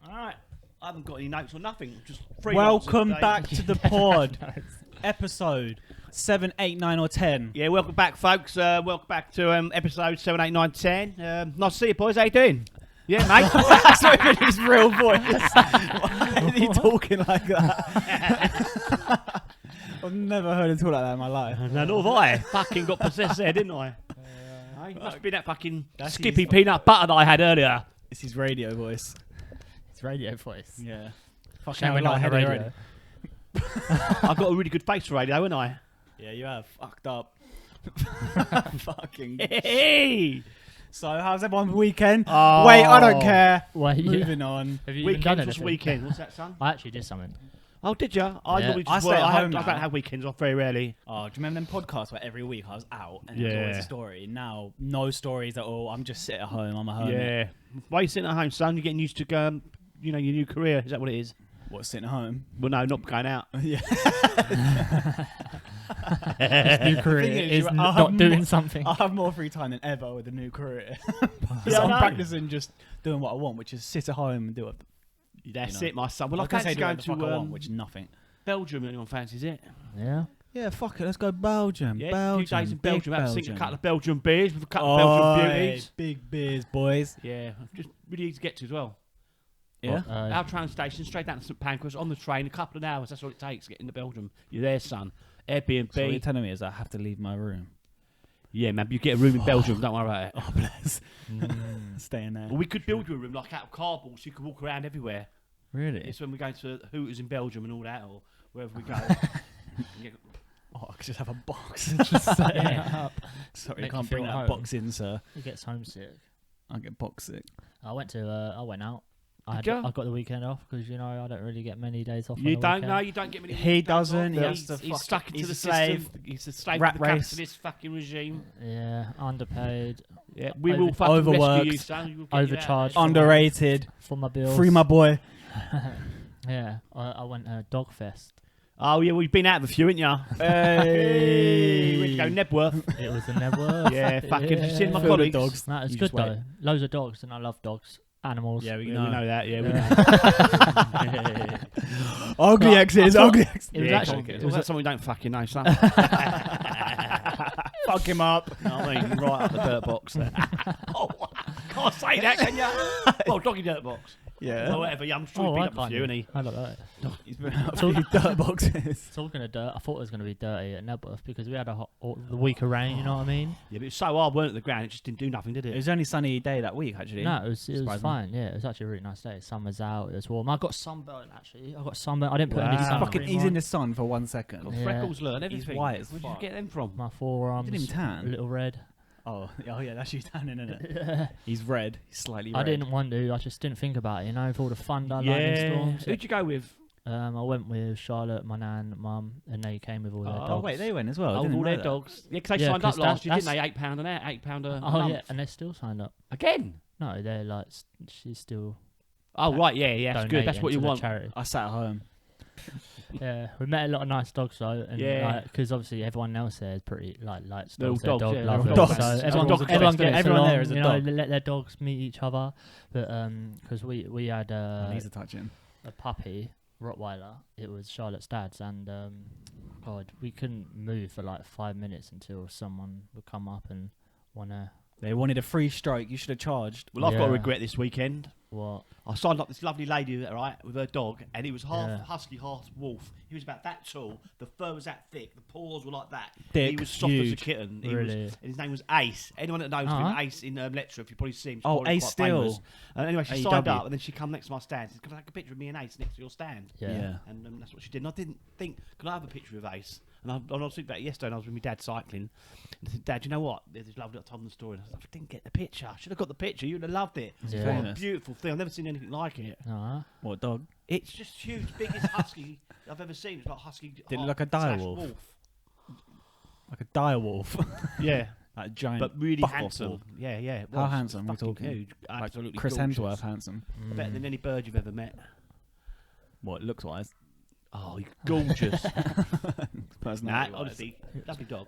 Alright. I haven't got any notes or nothing. Just free Welcome back to the pod. Episode 7, 8, 9 or 10. Yeah, welcome back, folks. Welcome back to episode 7, 8, 9, 10. Nice to see you, boys. How you doing? Yeah, mate. That's not even his real voice. Why is he talking like that? I've never heard him talk like that in my life. No, nor have I. Fucking got possessed there, didn't I? Hey, must have been that fucking Skippy peanut butter that I had earlier. It's his radio voice. It's radio voice. Yeah. Shame we're not on the radio. I've got a really good face for radio, haven't I? Yeah, you have. Fucked up. Fucking. Hey! So, how's everyone's weekend? Oh. Wait, I don't care. Wait, Moving on. Have you even done Weekends, what's anything? weekend? What's that, son? I actually did something. Oh, did you? I Yeah. normally I just stay work. at home I now. don't have weekends off very rarely. Oh, do you remember them podcasts where every week I was out and there was always Yeah. a story? Now, no stories at all. I'm just sitting at home. I'm a hermit. Yeah. Why are you sitting at home, son? You're getting used to, your new career. Is that what it is? What, sitting at home? Well, no, not going out. Yeah. His new career thing is, is I'll not have doing more- something. I'll have more free time than ever with a new career. Yeah, So I I'm know. practicing just doing what I want, which is sit at home and do it. That's know. it, my son. Well, I can say fancy do going whatever the fuck I to want, which is nothing. Belgium. Anyone fancies it? Yeah. Yeah, fuck it. Let's go Belgium. Yeah, Belgium. a few days in big Belgium. Have to sink a couple of Belgian beers with a couple of Belgian beauties. Big beers, boys. Yeah, just really easy to get to as well. Yeah. Our train station, straight down to St Pancras, on the train, a couple of hours. That's all it takes getting to Belgium. You're there, son. Airbnb. So what you're telling me is I have to leave my room. Yeah, man, you get a room in Belgium. Don't worry about it. Oh, bless. Staying there. Well, we could build you a room like out of cardboard, so you could walk around everywhere. Really? It's when we go to Hooters in Belgium and all that, or wherever we go. Yeah. Oh, I could just have a box. Just set it up. Sorry, Make I you can't bring feel that home. box in, sir. He gets homesick. I get box sick. I went out. I Did ya? got the weekend off because I don't really get many days off. You on the don't weekend. know. You don't get many. He days doesn't, off. he has He's, to he's fuck- stuck into he's the a slave. system. He's a slave Rat of the race. capitalist fucking regime. Yeah, underpaid, Yeah, we will fucking overworked, rescue you, son. We will get you out of overcharged. there. Underrated. for my bills. Free my boy. Yeah, I went Dog Fest. Oh yeah, well you've been out of a few, haven't you? Hey. We went to go Nebworth. It was a Nebworth. Yeah, fucking. Did you see my Field of colleagues? dogs. No, it's You good just wait. though. Loads of dogs, and I love dogs. Animals. Yeah, we Yeah, know. we know that. Yeah, we know. Ugly exes, ugly exes. It was Yeah, actually cool. it Was was that something we don't fucking know, son? Fuck him up. No, I mean, right up the dirt box there. Oh, can't say that, can you? Well, doggy dirt box. Yeah. Or whatever. Yeah, I'm sure he's been up a few, isn't he? I don't know. He's been out of a few dirt boxes. Talking of dirt, I thought it was going to be dirty at Nebworth because we had the week of rain. You know what I mean? Yeah, but it was so hard, weren't it, the ground? It just didn't do nothing, did It it? was only sunny day that week, actually. No, it was Surprising. fine. Yeah, it was actually a really nice day. Sun was out. It was warm. I got sunburned actually. I got sunburned. I didn't put any Wow. sun. Fucking, cream he's on. in the sun for 1 second. Got Yeah. freckles, learn everything. white as Where'd you fuck. get them from? My forearms. Didn't even tan. A little red. Oh, yeah, that's you tanning, isn't it? He's red. He's slightly red. I didn't want to. I just didn't think about it. With all the thunder, lightning storms. Who'd you go with? I went with Charlotte, my nan, mum, and they came with all their Oh, dogs. Oh, wait, they went as well. Oh, Didn't all know their that. dogs. Yeah, because they Yeah, signed up 'cause last year, didn't that's- they? £8 an hour, £8 a Oh month. yeah, and they're still signed up. Again? No, they're like she's still. Oh, right, yeah, that's good. That's donating what you to the want. Charity. I sat at home. Yeah, we met a lot of nice dogs though, and Yeah. because obviously everyone else there is pretty likes They're all dogs. They're dogs, yeah, lovers. they're all So dogs. everyone, Dogs are everyone, best, everyone everyone there there is is a dog. let their dogs meet each other, but because we had He's a touching. a puppy Rottweiler. It was Charlotte's dad's, and God, we couldn't move for like 5 minutes until someone would come up and wanna They wanted a free stroke. You should have charged. Well, I've got a Yeah. regret this weekend. what? I signed up this lovely lady, right, with her dog, and he was half Yeah. husky, half wolf. He was about that tall. The fur was that thick. The paws were like that. Thick, he was soft as a huge. kitten. He Really? was, and his name was Ace. Anyone that knows Uh-huh. him, Ace in Letchworth, you probably see him. She's Oh, probably Ace quite Steele. famous. Anyway, she AEW. signed up, and then she come next to my stand. She said, "Can I take a picture of me and Ace next to your stand?" Yeah. And that's what she did. And I didn't think, can I have a picture of Ace? And I was thinking about it yesterday, and I was with my dad cycling. And I said, "Dad, you know what? There's this lovely, I told him the story. And I said, I didn't get the picture. I should have got the picture. You'd have loved it. Yeah. What a Famous. beautiful thing. I've never seen anything like it. Uh-huh. What dog? It's just huge, biggest husky I've ever seen. It's like husky. Did it look like a slash direwolf? wolf. Like a dire wolf. Yeah, Like giant. but really buff-off handsome. wolf. Yeah, yeah. it How was. handsome are we Fucking talking? huge. Like Absolutely Chris gorgeous. Hemsworth handsome. Better than any bird you've ever met. What, looks wise? Oh, he's gorgeous. Nah, Personality. honestly, lovely dog.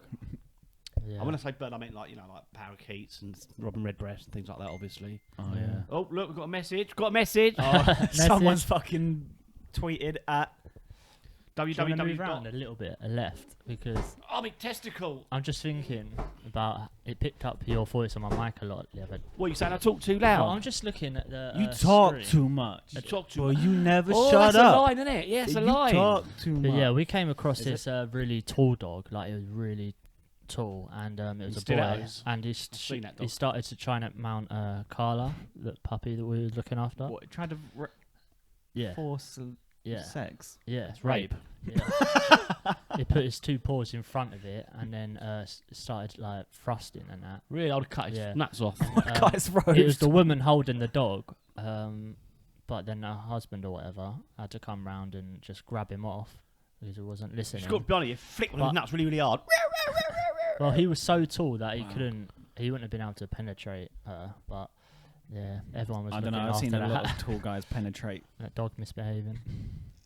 Yeah. And when I say bird, I mean like parakeets and robin redbreast and things like that. Obviously. Oh Yeah. yeah. Oh look, we've got a message. Got a message. Someone's fucking tweeted at. Do you wanna move www. around a little bit left because Oh, my testicle. I'm just thinking about it. Picked up your voice on my mic a lot the other. What are you saying? I talk too Well, loud. I'm just looking at the. You talk screen. too much. You talk too. Well, you never Oh, shut that's up. a line, isn't it? Yeah, it's a you line. talk too much. But yeah, we came across Is this really tall dog. Like it was really tall, and it was a boy. Stilettos. And I've seen that he dog. started to try and mount Carla, the puppy that we were looking after. What, tried to Yeah, force yeah, sex. yeah. It's rape. Yeah. He put his two paws in front of it, and then started like thrusting and that. Really, I would cut his Yeah. nuts off. Guy's roast. It was the woman holding the dog, but then her husband or whatever had to come round and just grab him off because he wasn't listening. She's got to be honest, you flick one of his But- nuts really, really hard. Well, he was so tall that he Wow. he wouldn't have been able to penetrate her. But yeah, everyone was I looking don't know. I've after seen a lot that. of tall guys penetrate That dog misbehaving.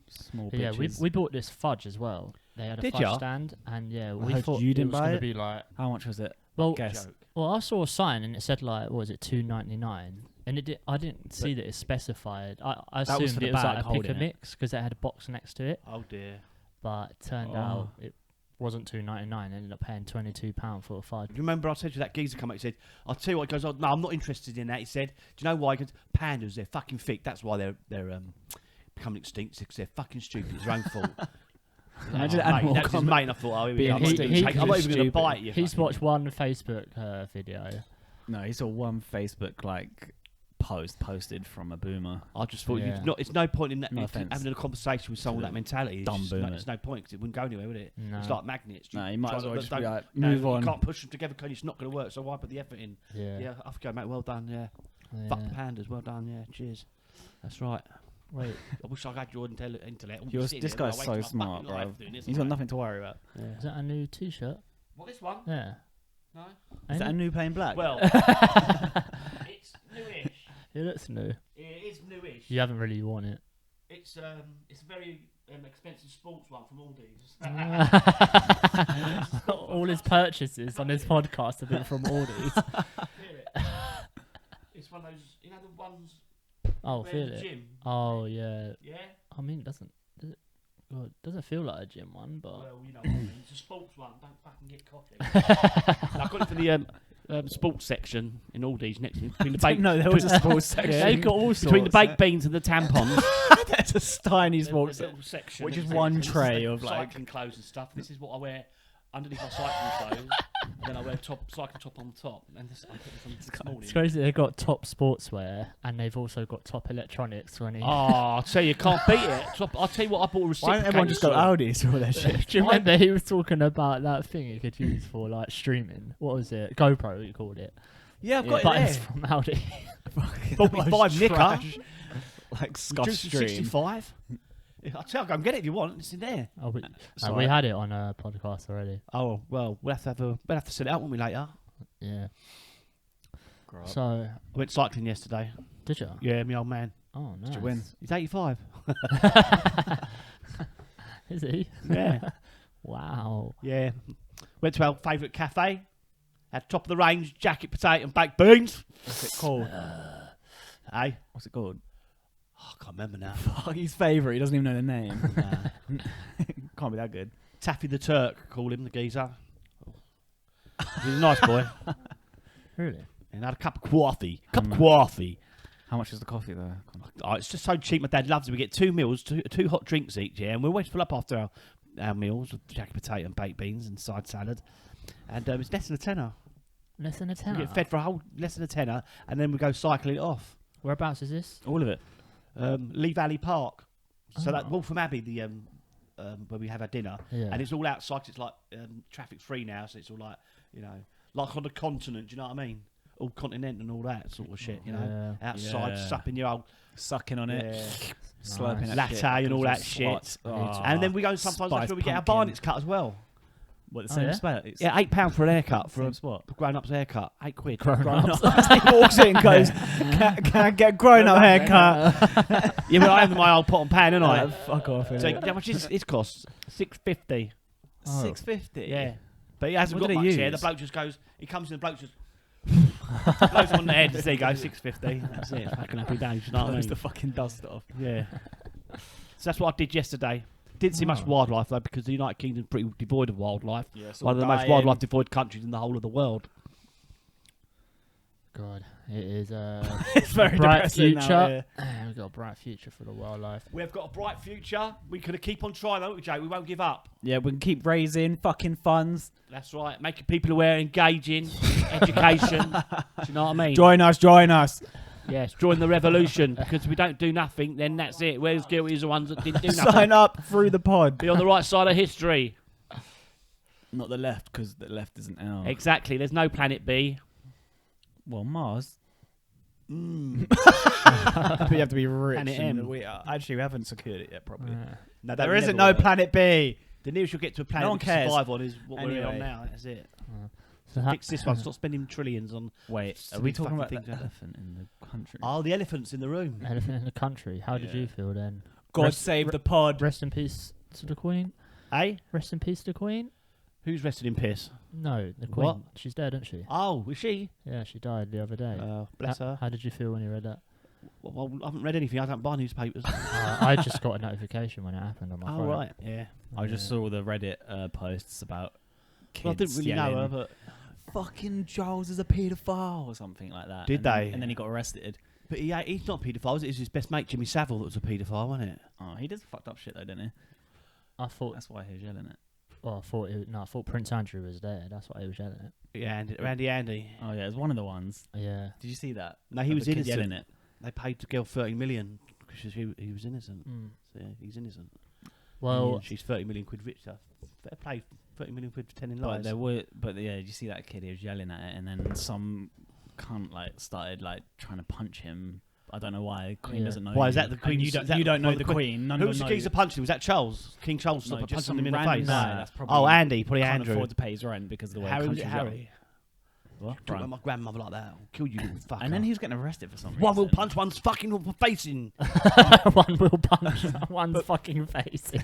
small But yeah, bitches. we bought this fudge as well. They had a Did fudge ya? stand, and yeah, I we heard thought you it didn't was buy going to it? be like. How much was it? Well, Guess. Joke. well, I saw a sign and it said like, what was it, $2.99, and I didn't see that it specified. I That was assumed for the it was like bag a pick holding and it. mix because it had a box next to it, Oh dear. but it turned Oh. out it wasn't $2.99. Ended up paying £22 for a fudge. Do you remember I said to you that geezer come out? He said, "I'll tell you what." He goes, "Oh, no, I'm not interested in that." He said, "Do you know why?" He goes, "Pandas, they're fucking thick. That's why they're becoming extinct because they're fucking stupid. It's their own fault." Imagine mate, Animal that's his Comment mate. And I thought, "Oh, here we being go. I'm not extinct even because I'm not even going to stupid. bite you." He's fucking- watched one Facebook video. No, he saw one Facebook like posted from a boomer. I just thought Yeah. it's no point in that, No in offence having a conversation with someone with the that mentality. dumb It's just boomers. there's no point because it wouldn't go anywhere, would it? No. It's like magnets. No, you might try as well to- just don't- be like, no, move on. You can't push them together because it's not going to work. So why put the effort in? Yeah. Yeah, off you go, mate. Well done. Yeah. Fuck the pandas. Well done. Yeah. Cheers. That's right. Wait. I wish I had your intellect. I wouldn't be Yours- sitting this here guy's wasting so my smart, fucking life bro. doing this, He's got mate. nothing to worry about. Is that a new T-shirt? What, this one? Yeah. No. Is that a new plain black? Well, it's newish. It looks new. It is newish. You haven't really worn it. It's a very expensive sports one from Aldi's. All his purchases on his podcast have been from Aldi's. Feel it. It's one of those, you know, the ones. Oh, you wear feel in the it. Gym. Oh yeah. Yeah. I mean, does it? God, it doesn't feel like a gym one, but Well, you know what I mean. It's a sports one. Don't fucking get cocky. I got it from the sports section in Aldi's next between the baked. No, there was a sports section. yeah, they've got all sorts. Between the baked beans and the tampons. There's a tiny There's sports a little section, which is isn't one it? It's tray of, like- cycling clothes and stuff. This is what I wear underneath my cycling clothes. Then I wear cycling top on top. And this, I put this on this morning. It's crazy. They've got top sportswear and they've also got top electronics. When he, Oh, I'll tell you, can't beat it. So I'll tell you what, I bought a Why reciprocator. don't everyone just go sword. Aldi's for all their shit? do you remember he was talking about that thing you could use for like streaming? What was it? GoPro, you called it. Yeah, I've Yeah. got But it it's there. from Audi. Bought me 5 nicker. Like Scotch Juicy Stream. 65. I'll tell you, go and get it if you want. It's in there. Oh, we Sorry. had it on a podcast already. Oh well, we'll have to set it out, won't we, later? Yeah. Grow up. So I went cycling yesterday. did you? Yeah, my old man. Oh no. Did you win? He's 85. Is he? Yeah. Wow. Yeah. Went to our favourite cafe. Had top of the range jacket potato and baked beans. What's it called? Hey, What's it called? oh, I can't remember now. Fuck, his favourite. He doesn't even know the name. Nah. Can't be that good. Taffy the Turk, call him the geezer. He's a nice boy. Really? And had a cup of coffee. Mm. Coffee. How much is the coffee though? Oh, it's just so cheap. My dad loves it. We get 2 meals, two hot drinks each, yeah, and we always fill up after our meals with jacket potato and baked beans and side salad. And it's less than a tenner. Less than a We tenner. get fed for a whole less than a tenner, and then we go cycling it off. Whereabouts is this? All of it. Lee Valley Park. So that Oh. Waltham Abbey, the where we have our dinner, Yeah. and it's all outside. 'Cause it's like traffic free now, so it's all like like on the continent. Do you know what I mean? All continent and all that sort of shit. Yeah. Outside, Yeah. supping your old Sucking on it. Slurping Nice. that shit. latte and all that Swats. shit. Oh. And then we go sometimes that's Spiced where we get our pumpkin. barnets cut as well. What, the Oh, same yeah? spot? It's Yeah, £8 for an haircut for same a spot. grown-up's haircut. £8. Grown-ups. He walks in and goes, can I get a grown-up haircut? Yeah, but I am my old pot and pan, and I. Fuck off. So how much is it costs? £6.50. Oh. $6.50. Yeah. But he hasn't What got did he much hair. The use? bloke just goes. He comes in. The bloke just blows him on the head. There you go, 650. That's it. Fucking happy days. You know what I Blows mean? the fucking dust off. Yeah. So that's what I did yesterday. Didn't see much Oh. wildlife though, because the United Kingdom's pretty devoid of wildlife. Yeah, One of the most wildlife devoid countries in the whole of the world. God, it is It's very bright depressing now, future. yeah. We've got a bright future for the wildlife. We've got a bright future. We could keep on trying, won't we, Jake? We won't give up. Yeah, we can keep raising fucking funds. That's right. Making people aware, engaging, education. Do you know what I mean? Join us, join us. Yes, join the revolution. Because if we don't do nothing, then that's it. We're as guilty as the ones that didn't do nothing. Sign up through the pod. Be on the right side of history. Not the left, because the left isn't out. Exactly. There's no planet B. Well, Mars. But you have to be rich. Planet and M. we haven't secured it yet properly. No, There isn't no planet B. The nearest you'll get to a planet No one we can cares. survive on is what we're on Anyway. now. That's it. So ha- Fix this one. Stop spending trillions on. Wait, are Silly we talking fucking about things, the aren't they? elephant in the country? Oh, the elephants in the room. Elephant in the country. How did Yeah. you feel then? God Rest- save the pod. Rest in peace to the Queen. Eh? Rest in peace to the Queen. Who's rested in piss? No, the Queen. What? She's dead, isn't she? Oh, is she? Yeah, she died the other day. Bless Ho- her. How did you feel when you read that? Well, I haven't read anything. I don't buy newspapers. I just got a notification when it happened on my Oh, phone. right. Yeah. I just saw the Reddit posts about kids Well, I didn't really yelling, know her, but fucking Charles is a paedophile or something like that. Did and then- they? And then he got arrested. he's not a paedophile. Was it? It's his best mate, Jimmy Savile, that was a paedophile, wasn't it? Oh, he does fucked up shit though, didn't he? I thought. That's why he was yelling it. Well, I thought Prince Andrew was there. That's why he was yelling it. Yeah, Randy Andy. Oh yeah, it was one of the ones. Yeah. Did you see that? No, he Of was the kid innocent. yelling it. They paid the girl 30 million because he was innocent. Mm. So yeah, he's innocent. Well, And she's 30 million quid richer. Fair play, 30 million quid for telling But lies. there were, yeah, did you see that kid? He was yelling at it, and then some cunt started trying to punch him. I don't know why. The Queen Yeah. doesn't know. Why is you. that the And Queen's- You is don't, that you don't know why the the Queen. None Who of was them the know geezer you. punching? Was that Charles? King Charles No, stopped just punching him in the random face. guy that's probably Oh, Andy, probably can't Andrew. afford to pay his rent because of the way Harry, was country's it run. Harry? What? Talk about my grandmother like that. I'll kill you, little fucker. And then he was getting arrested for something. One will punch one's fucking face in. one will punch one's fucking face in.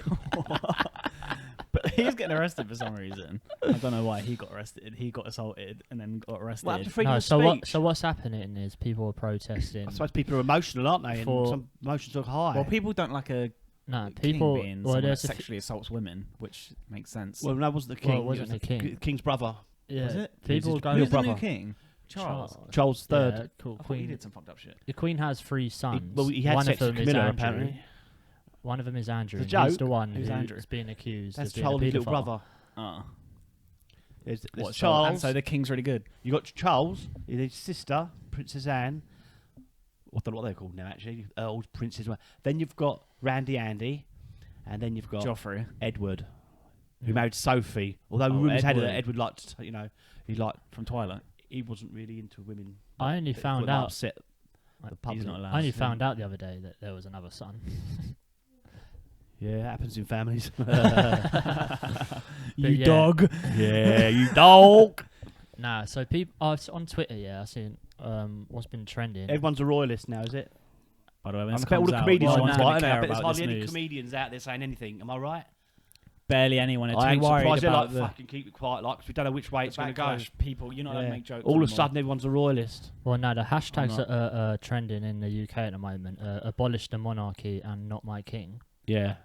But he was getting arrested for some reason. I don't know why he got arrested. He got assaulted and then got arrested. What happened to freedom No, of so speech? what's happening is people are protesting. I suppose people are emotional, aren't they? And For- some emotions are high. Well, people don't like a No, king people. being Well, someone that there's a sexually assaults women, which makes sense. Well, no, it wasn't the Well, king. it wasn't was the king. King's brother. yeah, was it? people Who's go. his Who's the new brother? king? Charles. Charles III. Yeah, cool. I thought he Queen. did some fucked up shit. The Queen has 3 sons. He had one sex of with them is Camilla, Andrew. apparently. One of them is Andrew. It's a and He's joke. the one Who's who's Andrew? being accused That's of being Charlie's a little paedophile. brother. Oh. There's What, so- Charles. and so the king's really good. You got Charles, his sister, Princess Anne. I don't know what they're called now, actually. Old Princess. Then you've got Randy Andy, and then you've got Joffrey. Edward, who Yeah. married Sophie. Although Oh, rumours had it that Edward. Edward liked, he liked. From Twilight. He wasn't really into women. I only That found got him out. upset. The He's public. not allowed. I only found out the other day that there was another son. Yeah, it happens in families. You yeah. dog. Yeah, you dog. Nah, so people on Twitter, yeah, I seen what's been trending. Everyone's a royalist now, is it? By the way, when I this bet all comes the out, comedians no are one's right, gonna aren't they? I care bet there's about this hardly any news. comedians out there saying anything. Am I right? Barely anyone are I too ain't worried surprised. They're about like, the fucking keep it quiet, like, 'cause we don't know which way it's going to go. backlash. People, you're not allowed to Yeah. make jokes. All of a anymore. sudden, everyone's a royalist. Well, no, the hashtags not. are trending in the UK at the moment. Abolish the monarchy and not my king. Yeah.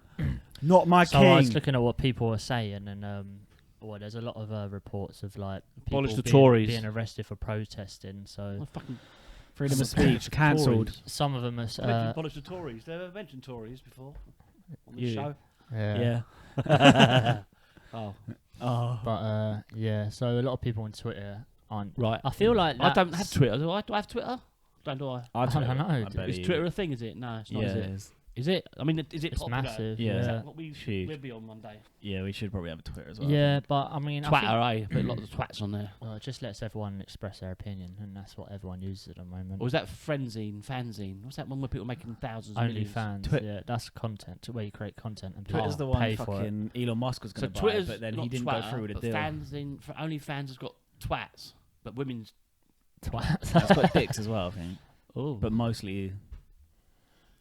Not my So I was king. looking at what people were saying, and well, there's a lot of reports of like people Abolish the being, Tories. being arrested for protesting. So Well, fucking Freedom of speech cancelled. Tories. some of them Let's are. abolish the Tories. They've ever mentioned Tories before on the You. show. Yeah. Yeah. Oh, Oh. But yeah, so a lot of people on Twitter aren't. right. I feel like I don't have that's- Twitter. Do I? Do I have Twitter? Do I? I don't know. bet Is he- Twitter a thing? Is it? No, it's not. Yeah, Is it it? is. Is it? I mean, is it It's popular? massive. Yeah. Is Yeah. that what Huge. we'll be on Monday? Yeah, we should probably have a Twitter as well. Yeah, but I mean, I think, Twitter, eh? But lots of twats on there. well, it just lets everyone express their opinion, and that's what everyone uses at the moment. Or was that Frenzine, Fanzine? What's that one where people are making thousands of millions? OnlyFans, Twi- yeah, that's content where you create content and people Twitter's the pay one for it. fucking Elon Musk was So going to buy, Twitter's but then not he didn't Twitter, go through with but the deal. Fanzine, for OnlyFans has got twats, but women's. Twats. It's got dicks as well, I think. Oh, But mostly,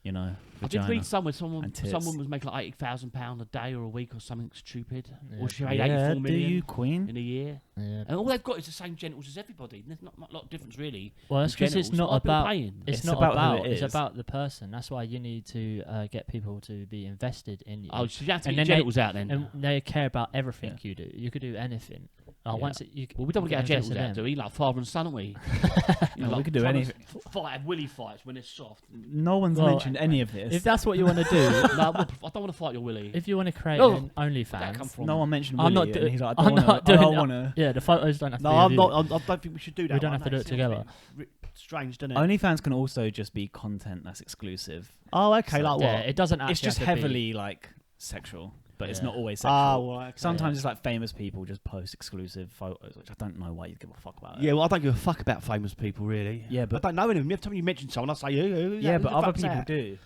you know, I did vagina. read somewhere someone and tits. was making like £80,000 a day or a week or something stupid. Yeah, Or she made Yeah, 84 do million you, Queen? in a year. Yeah. And all they've got is the same genitals as everybody. There's not a lot of difference really. Well, that's because it's not about. It's It's not about who about. it It's is. about the person. That's why you need to get people to be invested in you. Oh, so you have to And get your then they- genitals out then. and they care about everything Yeah. you do. You could do anything. Yeah. Once it, you, Well, we don't want to get our you invest genitals in out, them. do we? Like father and son, aren't we? You know, No, we like could do trying to anything. Fight, have willy fights when it's soft. No one's Well, mentioned any of this. If that's what you want to do, No, I don't want to fight your willy. if you want to create Oh, an Where'd that come OnlyFans, from? no one mentioned I'm Willy, not and do- he's like, I'm I not don't doing want that. to. yeah, the photos don't have to No, be I'm of you. not. I don't think we should do that. We don't one. have to do it That sounds together. a bit strange, doesn't it? OnlyFans can also just be content that's exclusive. Oh, okay. So- Like Yeah, what? it doesn't actually It's just have to be- heavily like sexual, but it's Yeah. not always sexual. Ah, well, okay. Sometimes it's like famous people just post exclusive photos, which I don't know why you give a fuck about. Yeah, well, I don't give a fuck about famous people, really. Yeah, but- I don't know any of them. Every time you mention someone, I say, who yeah, who but the other fuck's people that? do.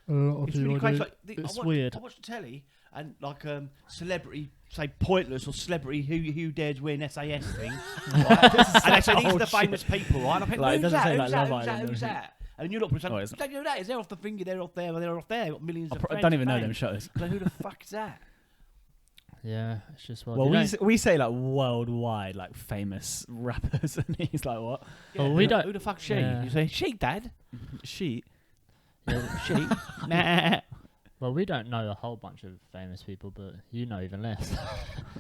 It's really crazy. Like, It's I weird. watch the telly and like celebrity, say Pointless or celebrity who dares win SAS thing, right? And they say these are the famous people, right? And I think, Like, it who's doesn't that? say Who's like that? Love Who's that? Island Who's or that? And you're not saying, Oh, it's- don't know that. Is they're off the finger? They're off there. They're off there. They've got millions of friends. Don't even know and them fans. shows. So who the fuck is that? Yeah, it's just well. Well, you we don't- we say like worldwide, like famous rappers, and he's like, what? Oh, we don't- Who the fuck's she? Yeah. You say she, Dad. She. She. Nah. well, we don't know a whole bunch of famous people, but you know even less.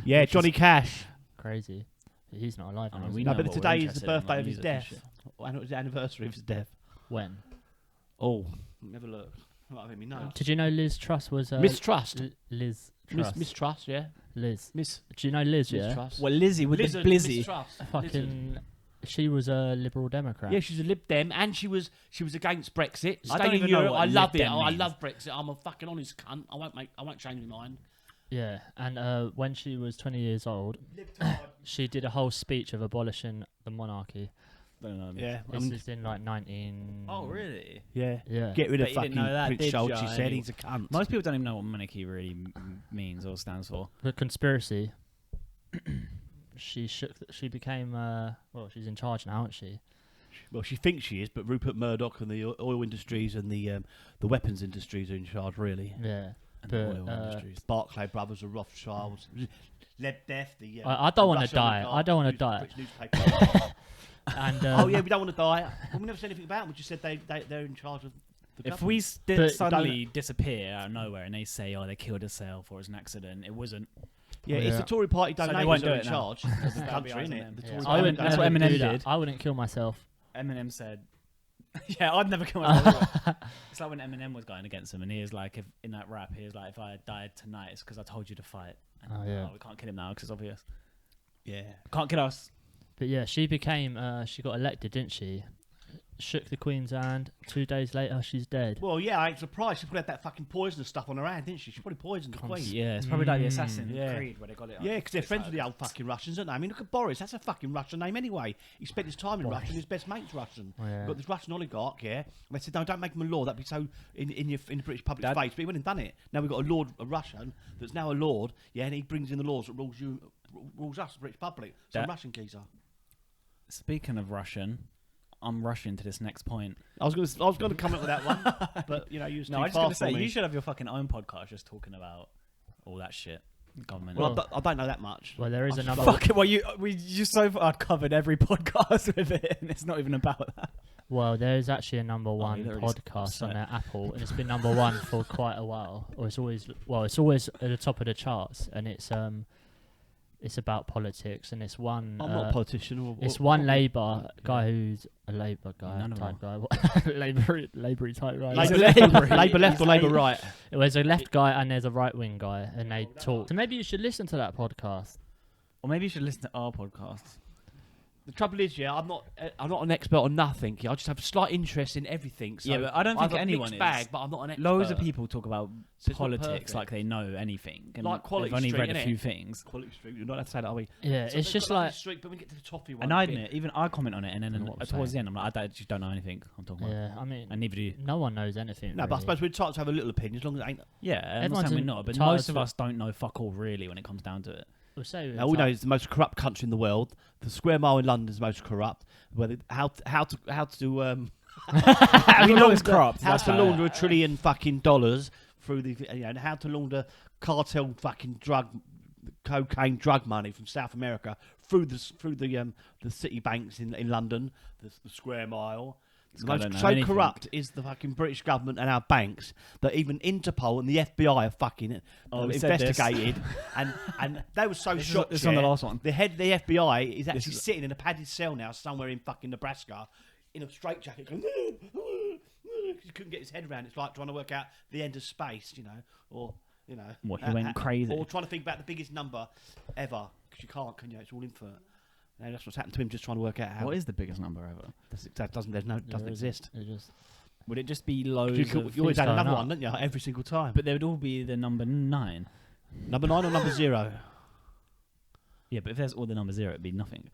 Yeah, Which is- Johnny Cash. Crazy. He's not alive I now. mean, is we he? No, know but what we're today is the interested in, birthday like of his music and death. shit. And it was the anniversary of his death. When? Oh, never look. Might have me know. Did you know Liz Truss was Mistrust. Liz Truss? Mistrust, yeah. Liz. Miss Do you know Liz? Yeah. Mistrust. Well, Lizzie with Lizard, the blizzy. mistrust. Lizard. Fucking. She was a Liberal Democrat. Yeah, she's a Lib Dem, and she was against Brexit. I don't Staying in even know Europe. what I love Lib it. Dem Oh, I means. love Brexit. I'm a fucking honest cunt. I won't change my mind. Yeah, and when she was 20 years old, she did a whole speech of abolishing the monarchy. Don't know. Yeah. This is in like 19. Oh, really? Yeah. Yeah. Get rid of Bet you didn't fucking know that, Prince did Charles. ya? She said Any- he's a cunt. Most people don't even know what monarchy really means or stands for. The conspiracy. She became. Well, she's in charge now, isn't she? Well, she thinks she is, but Rupert Murdoch and the oil industries and the weapons industries are in charge, really. Yeah. And But, oil industries. Barclay Brothers, the Rothschilds, Lebedev, the. I don't wanna Russian die. I don't wanna oligarch, die. British newspaper. And Oh yeah, we don't want to die. Well, we never said anything about them. We just said they're in charge of the If we But suddenly disappear out of nowhere and they say, "Oh, they killed herself or it was an accident," it wasn't. yeah, it's Yeah. the Tory party So they donators won't who do are in it now. charge of the That'd be country, ours, isn't isn't it? it? The yeah, Tory I party wouldn't, That's I what wouldn't Eminem do that. did. I wouldn't kill myself. Eminem said, "Yeah, I'd never kill myself." either. It's like when Eminem was going against him, and he was like, "If in that rap, he was like, if I died tonight, it's because I told you to fight." And Oh, yeah. we can't kill him now because it's obvious. Yeah. Can't kill us. But yeah, she became. She got elected, didn't she? Shook the Queen's hand. 2 days later, she's dead. Well, yeah, I ain't surprised. She probably had that fucking poisonous stuff on her hand, didn't she? She probably poisoned the Queen. Yeah, it's probably like the Mm. Assassin's Yeah. Creed where they got it. Yeah, because they're friends with the old fucking Russians, aren't they? I mean, look at Boris. That's a fucking Russian name anyway. He spent his time in Boris. Russia and his best mate's Russian. Oh, yeah. You've got this Russian oligarch, yeah. And they said, no, don't make him a law. That'd be so in the British public Dad- face. But he went and done it. Now we've got a Russian that's now a lord, yeah, and he brings in the laws that rules us, the British public. Some Dad- Russian geezer. Speaking of Russian, I'm rushing to this next point. I was going to comment with that one, but you know, you was No, too I just got to fast for say, me. you should have your fucking own podcast just talking about all that shit. Government. Well, I don't know that much. Well, there is I was another. Fuck it. Well, we just so far covered every podcast with it, and it's not even about that. Well, there is actually a number you one literally podcast on upset. their Apple, and it's been number one for quite a while. Or it's always at the top of the charts, and it's about politics, and it's one. I'm not a politician. It's one Labour guy who's a Labour guy, None of type them. guy, Labour type guy. Labour He's left, Labour. Labour left or He's Labour Labour. right? There's a left guy and there's a right wing guy, and they talk. So maybe you should listen to that podcast. Or maybe you should listen to our podcast. The trouble is, yeah, I'm not an expert on nothing. Yeah, I just have a slight interest in everything. So Yeah, but I don't I've think got a anyone mixed is. bag, but I'm not an expert. Loads of people talk about So it's not politics perfect. like they know anything. And Like Quality they've only Street, read a innit? few things. Quality Street. You're not allowed to say that, are we? Yeah, So it's they've just got like Street, but when we get to the toffee one, And I bit- admit, even I comment on it, and then I know what I'm towards the saying. end, I'm like, I just don't know anything I'm talking about. yeah. I mean, And neither do you. no one knows anything. No, but I really. suppose we're entitled to have a little opinion as long as it ain't. Yeah, I'm not Everyone's saying we're in not, but charge most of for- us don't know fuck all really when it comes down to it. We'll say Now, all we know it's the most corrupt country in the world. The square mile in London is the most corrupt. Whether how to I mean, it's cropped. How That's to about it. launder $1 trillion fucking dollars through the, and how to launder cartel fucking cocaine drug money from South America through the city banks in London, the Square Mile. The guy don't most know so anything. corrupt is the fucking British government and our banks that even Interpol and the FBI have fucking We said this. investigated, and they were so shocked. This is on the last one. The head of the FBI is actually is- sitting in a padded cell now somewhere in fucking Nebraska in a straitjacket going, he couldn't get his head around. It's like trying to work out the end of space, or What, he went crazy? or trying to think about the biggest number ever, because you can't, can you? It's all infinite. And that's what's happened to him, just trying to work out how. What is the biggest number ever? That doesn't exist. It just Would it just be loads You of... always had going another up. one, didn't you? Every single time. But they would all be the number 9. Number 9 or number 0? Yeah, but if there's all the number 0, it'd be nothing.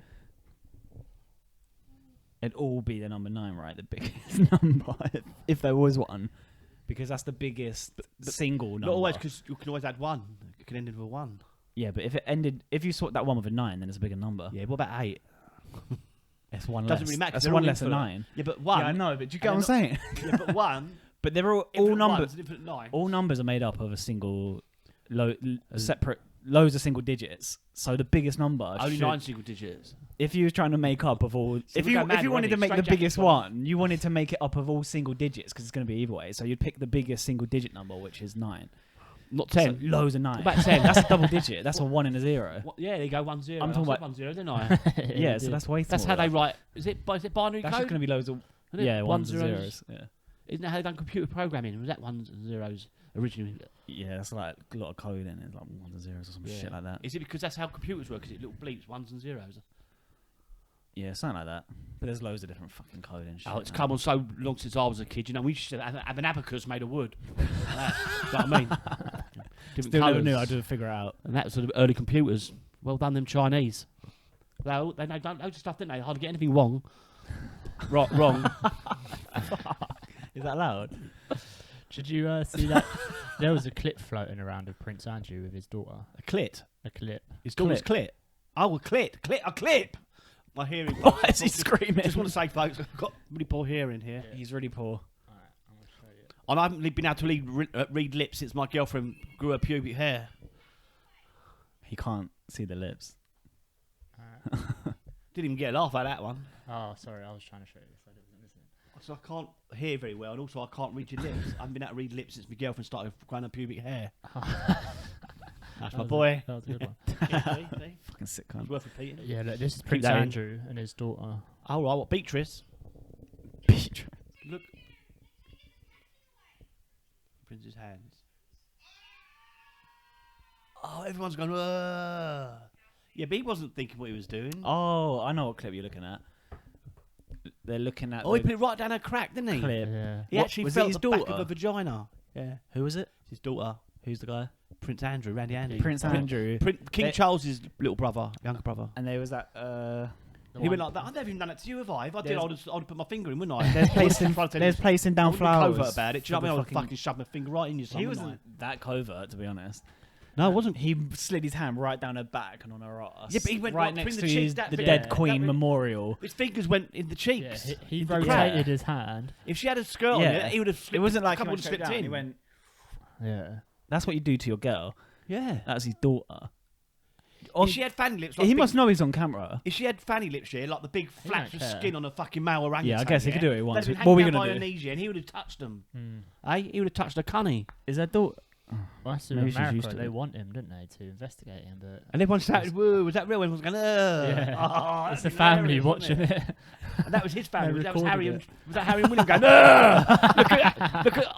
It'd all be the number 9, right? The biggest number, if there was one. Because that's the biggest single number. Not always, because you can always add 1. It can end in a 1. Yeah, but if you sort that one with a 9, then it's a bigger number. Yeah, what about 8? It's one Doesn't less. really matter. 'cause That's they're one all less than infinite. 9. Yeah, but 1. Yeah, I know, but you get and what I'm saying? Yeah, but 1. But they're all Infinite numbers. ones, infinite 9. All numbers are made up of a single, separate, loads of single digits. So the biggest number. Only should- 9 single digits. If you were trying to make up of all, if we you go mad if you already. wanted to make the Straight jacket biggest one. one, you wanted to make it up of all single digits because it's going to be either way. So you'd pick the biggest single digit number, which is 9. Not So 10. loads of 9. What about 10? That's a double digit. That's a 1 and a 0. What? Yeah, there you go, 1 0. I'm talking about- 1 0, didn't I? Yeah, so that's way. That's how they write. Is it binary That's code? just going to be loads of Isn't it? yeah, One ones and zeros. zeros. Yeah. Isn't that how they done computer programming? Was that 1s and 0s originally? Yeah, it's like a lot of code in it, like 1s and zeros or some shit like that. Is it because that's how computers work? Is it little bleeps, 1s and 0s? Yeah, something like that. But there's loads of different fucking code and shit. Oh, it's now. come on so long since I was a kid. You know, we used to have an abacus made of wood. You know what I mean? Different Still never colours. knew. I had to figure it out. And that was sort of early computers. Well done, them Chinese. They know loads of stuff, didn't they? Hardly get anything wrong. Wrong. Is that loud? Did you see that? There was a clip floating around of Prince Andrew with his daughter. A clit. A clip. His daughter's clit. Oh, a clit. A clip. My hearing. Why is he screaming? Just want to say, folks, I've got really poor hearing here. He's really poor. Alright, I'm gonna show you. And I haven't been able to read lips since my girlfriend grew her pubic hair. He can't see the lips. Alright. Didn't even get a laugh at that one. Oh, sorry, I was trying to show you. So I wasn't listening. So I can't hear very well, and also I can't read your lips. I haven't been able to read lips since my girlfriend started growing her pubic hair. That's my boy. That was a good one. Yeah, see? Fucking sick It's cunt. worth repeating. Yeah, look, this is Prince that in. Andrew and his daughter. Oh, right, what, Beatrice? Look. Prince's hands. Oh, everyone's gone, yeah, but he wasn't thinking what he was doing. Oh, I know what clip you're looking at. They're looking at Oh, he the put it right down her crack, didn't he? clip. Yeah. He What, actually was it felt his the back of daughter? a vagina. Yeah, Who was it? it's his daughter, Who's the guy? Prince Andrew, Randy Andy. Prince Andrew. King They- Charles's little brother, younger brother. And there was that. He went like that. I've never even done that to you, have I? If I did, There's- I'd put my finger in, wouldn't I? There's placing. Trying to tell There's you- placing I down wouldn't be flowers. covert about it. Do you know for what I mean? I the would fucking shove my finger right in you. He wasn't that covert, to be honest. No, it wasn't. He slid his hand right down her back and on her ass. Yeah, but he went right right next between to the his, cheeks, that the bit. dead Yeah. Queen That- memorial. His fingers went in the Yeah, cheeks. he In the rotated crack. his hand. If she had a skirt on Yeah. it, he would have slipped. It wasn't like a couple he would went have straight slipped down. in. He went. Yeah. That's what you do to your girl. Yeah. That's his daughter. If she had fanny lips, like He big- must know he's on camera. If she had fanny lips, yeah, like the big He flaps don't of care. skin on a fucking male orangutan. Yeah, I guess he could do it once. They'd been What are we hanging gonna out by do? her knees, yeah, and he would have touched them. Mm. He would have touched her cunny. Is that daughter? Well, that's in Maybe she's used America. to They it. want him, didn't they, to investigate him? But And everyone shouted, "Whoa, was that real?" Everyone's going, Yeah. Oh, it's that's the family hilarious, watching wasn't it. And that was his family. They That was Harry. recorded Was that Harry and William going, "Ugh! look at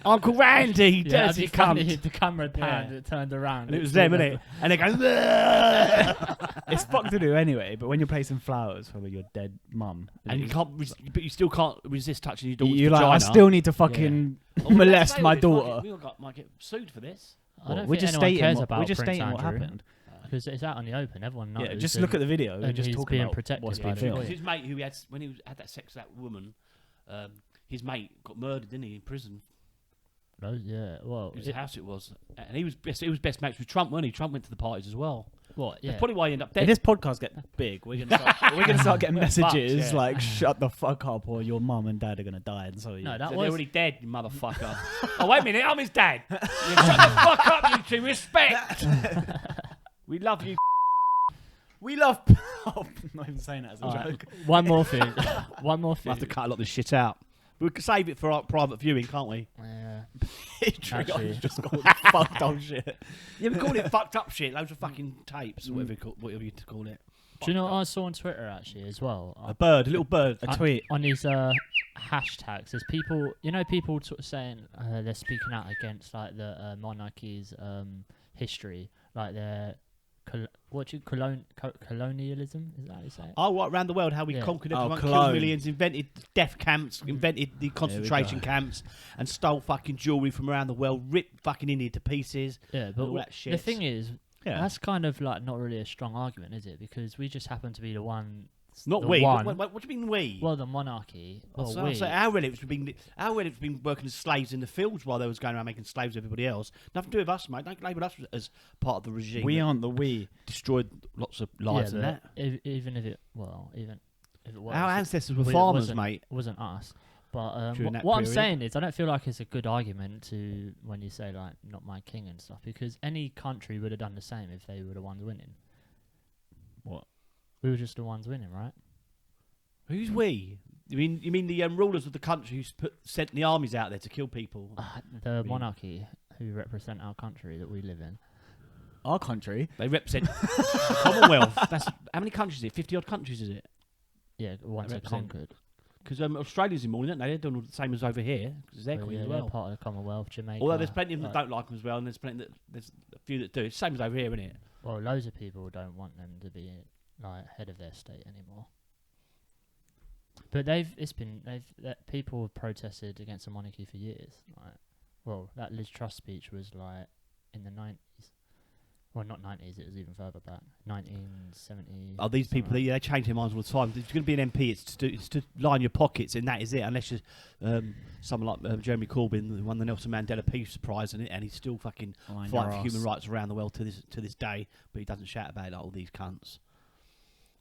Uncle Randy, Yeah, dirty the camera, cunt." the camera panned, Yeah. it turned around. And it was them, innit? And they go, "Ugh!" It's fucked to do anyway. But when you're placing flowers for your dead mum, And you can't, but you still can't resist touching your daughter's you're like, vagina. I still need to fucking Oh, well, molest that's my it, we might daughter. get- We might get sued for this. I don't we're think just anyone stating cares what, about we're just Prince stating what Andrew, happened. because it's out in the open. Everyone knows. Yeah, just and- look at the video. We're and just he's talking being about protected what's by being the filmed. police. His mate, who when he had that sex with that woman, his mate got murdered, didn't he, in prison? Yeah, well, It was his house. It was, and he was best mates with Trump, wasn't he? Trump went to the parties as well. What? Yeah. That's probably why you end up If dead. this podcast gets big, we're gonna start getting messages yeah. like "Shut the fuck up" or "Your mum and dad are gonna die," and so you. No, that They're was already dead, you motherfucker. Oh, wait a minute, I'm his dad. You shut the fuck up, you two. Respect. We love you. we love. Oh, I'm not even saying that as a Alright, joke. one more thing. One more We'll thing. have to cut a lot of this shit out. We can save it for our private viewing, can't we? Yeah. Actually, Actually. just called fucked up shit. Yeah, we call it fucked up shit. Loads of fucking tapes, or whatever you call it. Do you know what I saw on Twitter actually as well? A bird, a little bird. A tweet. On these hashtags, there's people, people sort of saying they're speaking out against like the monarchy's history, like their colonialism. Is that how you say it? Oh, right, around the world, how we Yeah. conquered Oh, everyone, Cologne. killed millions, invented death camps, invented the concentration go. camps, and stole fucking jewellery from around the world, ripped fucking India to pieces. Yeah, but all that the shit. thing is, Yeah. that's kind of like not really a strong argument, is it? Because we just happen to be the one. Not the we. One, What do you mean we? well, the monarchy. Well, So, we. so our relatives have been working as slaves in the fields while they was going around making slaves of everybody else. Nothing to do with us, mate. Don't label us as part of the regime. We that aren't the we. destroyed lots of lives and that. Even if it was, Our ancestors were it farmers, wasn't- mate. wasn't us. But During that what I'm period. saying is, I don't feel like it's a good argument to when you say like "not my king" and stuff, because any country would have done the same if they were the ones winning. What? We were just the ones winning, right? Who's we? You mean the rulers of the country who sent the armies out there to kill people? The mean- monarchy who represent our country that we live in. Our country. They represent the Commonwealth. That's how many countries is it? 50 odd countries is it? Yeah, once they're represent- conquered. Because Australia's in mourning, aren't they? They're doing the same as over here because they're Well, queen yeah, as they're well. part of the Commonwealth, Jamaica. Although there's plenty of them that like- don't like them as well, and there's a few that do. It's the same as over here, isn't it? Well, loads of people don't want them to be like head of their state anymore. But people have protested against the monarchy for years. Like, well, that Liz Truss speech was like in the 90s. Well, not 90s. It was even further back, 1970. Oh, these people, something they change their minds all the time. If you're going to be an MP, it's to line your pockets, and that is it. Unless you're someone like Jeremy Corbyn, who won the Nelson Mandela Peace Prize, and he's still fucking Line fighting your for human arse. rights around the world to this day, but he doesn't shout about it like all these cunts.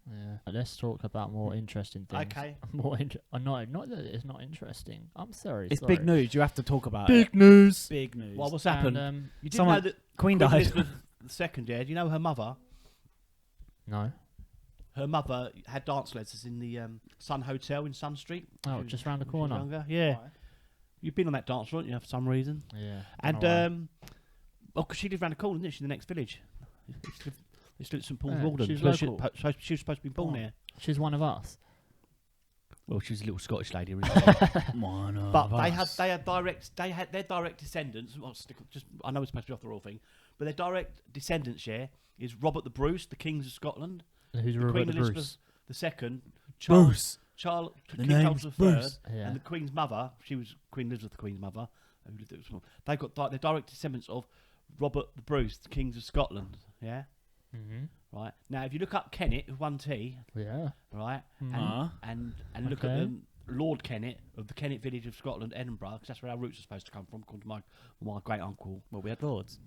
Yeah. Let's talk about more interesting things. Okay. Not that it's not interesting. I'm sorry. It's big news. You have to talk about Big it. news. Big news. Well, what's happened? And, You didn't someone- know that Queen Queen died. Elizabeth II, yeah? Do you know her mother? no. Her mother had dance lessons in the Sun Hotel in Sun Street. Oh, just round the when she was corner. younger. Yeah. You've been on that dance floor, haven't you, for some reason? Yeah. And, dunno why. because she lived round the corner, didn't she, in the next village? They stood at St Paul's Yeah, Walden. she's So she, local. she was supposed to be born Oh. there. She's one of us. Well, she's a little Scottish lady, originally. One of But us. they had their direct descendants. Well, I know it's supposed to be off the royal thing, but their direct descendants, yeah, is Robert the Bruce, the Kings of Scotland, Who's the Robert Queen the Elizabeth Bruce? II, Bruce. The King name's Charles III, Bruce. Yeah. and the Queen's mother. She was Queen Elizabeth, the Queen's mother. Who lived at Scotland. They've got their direct descendants of Robert the Bruce, the Kings of Scotland. Yeah, Mm-hmm. right. Now, if you look up Kennet, with one T, Yeah. right, Ah. and look at Okay. Lord Kennet of the Kennet village of Scotland, Edinburgh, because that's where our roots are supposed to come from, according to my great uncle. Well, we had lords.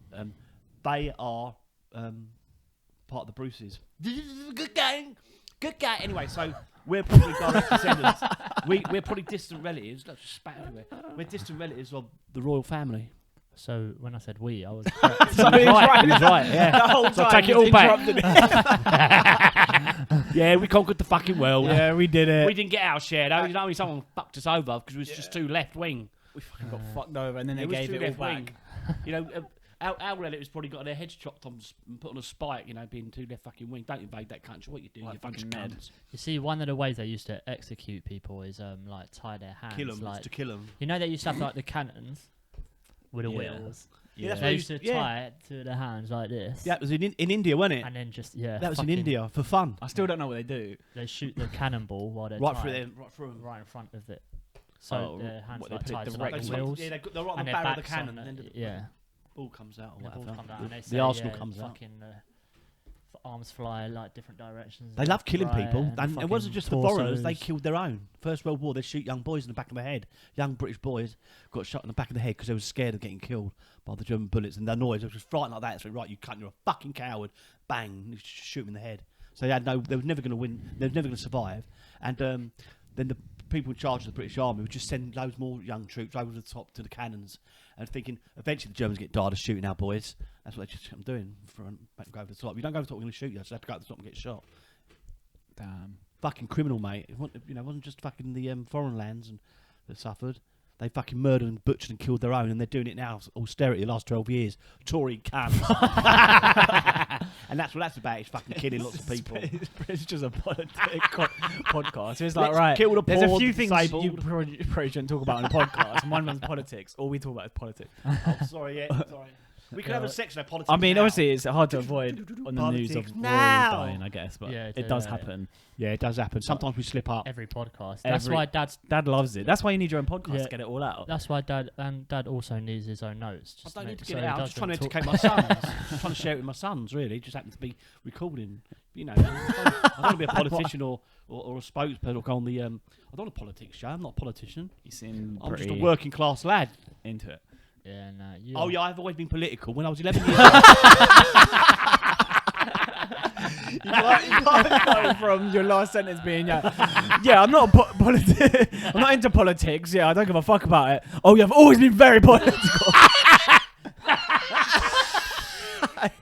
They are part of the Bruces. Good gang, good guy. Anyway, so we're probably direct descendants. We're probably distant relatives. Let's just spat everywhere. We're distant relatives of the royal family. So when I said we, I was Sorry, Right, he was right. Yeah. The whole So time take it he's all back. interrupted Yeah, we conquered the fucking world. Yeah, we did it. We didn't get our share though. You know, someone fucked us over because it was just too left wing. We fucking got fucked over, and then they It was gave too it all left wing. back. You know, our relatives probably got their heads chopped on and put on a spike. You know, being too left fucking wing. Don't invade that country. What you do? Like You bunch of fucking Ned. cunts. You see, one of the ways they used to execute people is like tie their hands. Kill them. Like, To kill them. you know, they used to have like the cannons with the Yeah. wheels. Yeah, that's They what used to tie it to the hands like this. Yeah, it was in India, wasn't it? And then just That was in fucking- India for fun. I still don't know what they do. They shoot the cannonball while they're Right tied, through them. Right through them. right in front of it. So Oh, their hands what, like they put tied it to like directly- the wheels. Yeah, they're right on and the their barrel of the backs cannon. on And then it, the yeah. ball comes out or The balls whatever. come down and they The say, arsenal yeah, comes out. fucking, arms fly like different directions. They love killing right, people, and it wasn't fucking just the foreigners. They torsos. killed their own. First World War, they shoot young boys in the back of the head. Young British boys got shot in the back of the head because they were scared of getting killed by the German bullets, and their noise was just frightened like that. So right, you cunt, you're a fucking coward. Bang, you shoot them in the head. So they were never going to win. They were never going to survive. And then the people in charge of the British Army would just send loads more young troops over the top to the cannons, and thinking eventually the Germans get tired of shooting our boys. That's what they just kept doing. Go over the top. You don't go over the top, we're going to shoot you. So you have to go over the top and get shot. Damn. Fucking criminal, mate. It wasn't just fucking the foreign lands that suffered. They fucking murdered and butchered and killed their own, and they're doing it now. Austerity, the last 12 years. Tory cunts. And that's what that's about. It's fucking killing lots of people. It's just a podcast. So it's like, Let's right, kill the there's a poor, few the things disabled. you probably shouldn't talk about in a podcast, and one of them's politics. All we talk about is politics. Oh, sorry, yeah, sorry. We could have a section of politics. I mean, now. obviously, it's hard to avoid on the news of Politics royals now. dying, I guess, but Yeah, it does yeah. happen. Yeah, it does happen. Sometimes we slip up. Every podcast. That's Every- why Dad's. Dad loves it. That's why you need your own podcast Yeah. to get it all out. That's why Dad also needs his own notes. I just don't make- need to so get he it out. I'm just trying to doesn't educate my sons. I'm trying to share it with my sons, really. It just happens to be recording. You know, I don't want to be a politician or a spokesperson or go on the. I don't want a politics show. I'm not a politician. You seem I'm just a pretty working class lad. into it. Yeah, no. You Oh are- yeah, I've always been political. When I was 11 years old, You can't go from your last sentence being, yeah, I'm not I'm not into politics. Yeah, I don't give a fuck about it. Oh, yeah, I've always been very political.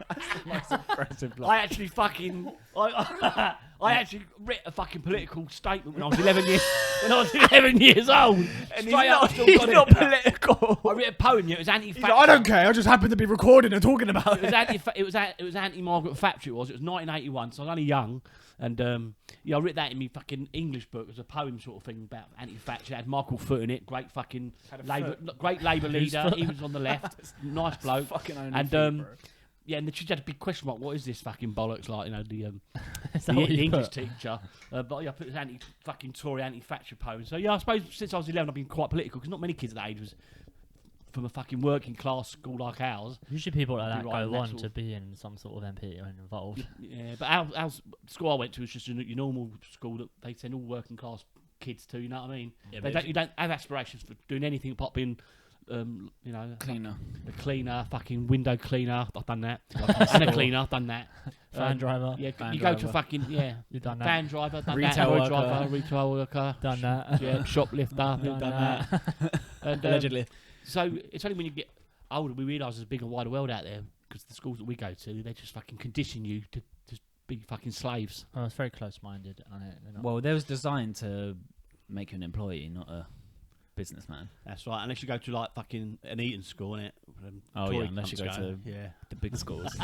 That's the most impressive line. I actually fucking I actually wrote a fucking political statement when I was 11 years when I was 11 years old. And Straight up, I still he's got not it. political. I wrote a poem. It was He's like, I don't care. I just happen to be recording and talking about It was it. it was anti Margaret Thatcher. It was 1981, so I was only young, and yeah, I wrote that in my fucking English book. It was a poem sort of thing about anti Thatcher. It had Michael Foot in it, great fucking great Labour leader. He was on the left, nice bloke. Fucking own And, feet, bro. Yeah, and the teacher had a big question mark. What is this fucking bollocks like? You know, the Is that the what you English put? teacher. But yeah, I put this fucking Tory anti-Thatcher poem. So yeah, I suppose since I was 11, I've been quite political because not many kids at that age was from a fucking working class school like ours. Usually people like that You're right, go that on sort to of- be in some sort of MP or involved. Yeah, but our school I went to was just your normal school that they send all working class kids to. You know what I mean? Yeah, They but don't, you don't have aspirations for doing anything apart being, you know, Cleaner. a cleaner, fucking window cleaner. I've done that. And a cleaner. I've done that. Fan driver. Yeah, Van you go to driver. fucking You've done that. van driver. Done Retail that. Lorry worker. driver. Retail worker. Done that. Yeah, shoplifter. Done done that. And, Allegedly. So it's only when you get older we realise there's a bigger, wider world out there because the schools that we go to, they just fucking condition you to be fucking slaves. Oh, it's very close-minded on it. They're not- Well, they was designed to make you an employee, not a businessman. That's right. Unless you go to like fucking an Eton school, innit? Oh, yeah, unless you go to yeah. the big schools.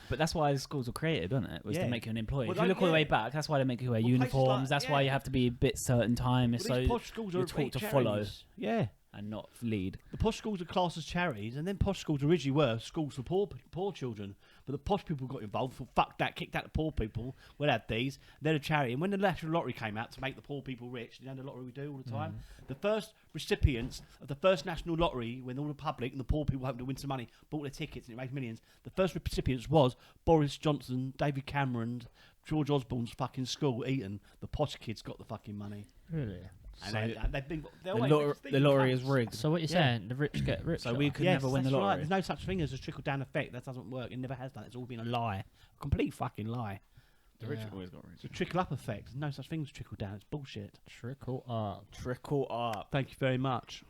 But that's why schools were created, wasn't it? Was Yeah. to make you an employee. Well, if you look all the way yeah. back, that's why they make you wear Well, places uniforms. like- That's why yeah. you have to be a bit certain time. Well, So these posh schools you're are taught to charities. follow. Yeah. and not lead. The posh schools are classed as charities, and then posh schools originally were schools for poor children. But the posh people got involved. Thought, fuck that, kicked out the poor people. We'll have these. They're a charity. And when the National Lottery came out to make the poor people rich, you know the lottery we do all the time. The first recipients of the first National Lottery, when all the public and the poor people hoping to win some money, bought their tickets and it raised millions. The first recipients was Boris Johnson, David Cameron, George Osborne's fucking school, Eton. The posh kids got the fucking money. Really? And So they've been. the lottery is rigged. So what you're Yeah. saying? The rich get richer. So we could Yes, never win the that's right. lottery. There's no such thing as a trickle down effect. That doesn't work. It never has done. It's all been a lie. A complete fucking lie. The rich Yeah. always got It's rich. a trickle up effect. There's no such thing as trickle down. It's bullshit. Trickle up. Trickle up. Thank you very much.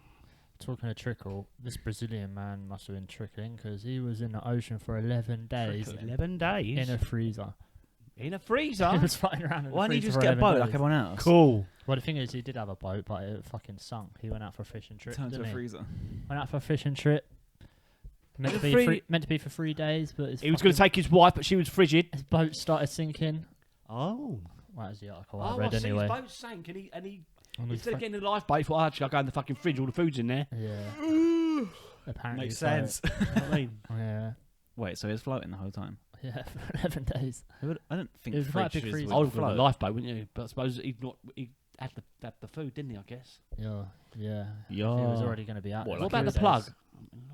Talking of trickle, this Brazilian man must have been trickling because he was in the ocean for 11 days 11 days in a freezer. in a He freezer. was flying around in Why a didn't you freezer just for get a 11 boat days. like everyone else? Cool. Well, the thing is, he did have a boat, but it fucking sunk. He went out for a fishing trip. Turn to didn't a he? freezer. Went out for a fishing trip. Meant to The be free- meant to be for 3 days, but He was going to take his wife, but she was frigid. his boat started sinking. Oh. Well, that was the article I read I see. anyway. His boat sank, and he On his instead of fa- getting in the lifeboat, he thought, actually, I'll go in the fucking fridge. All the food's in there. yeah. Apparently Makes so. sense. You know what I mean? Yeah. Wait, so he was floating the whole time? Yeah, for 11 days. I don't think It was quite a big fridges freezer. would I would have gone in float. the lifeboat, wouldn't you? But I suppose he had the food, didn't he? I guess. Yeah. Yeah. Yeah. He was already going to be out. What, there What for about the 3 plug? days.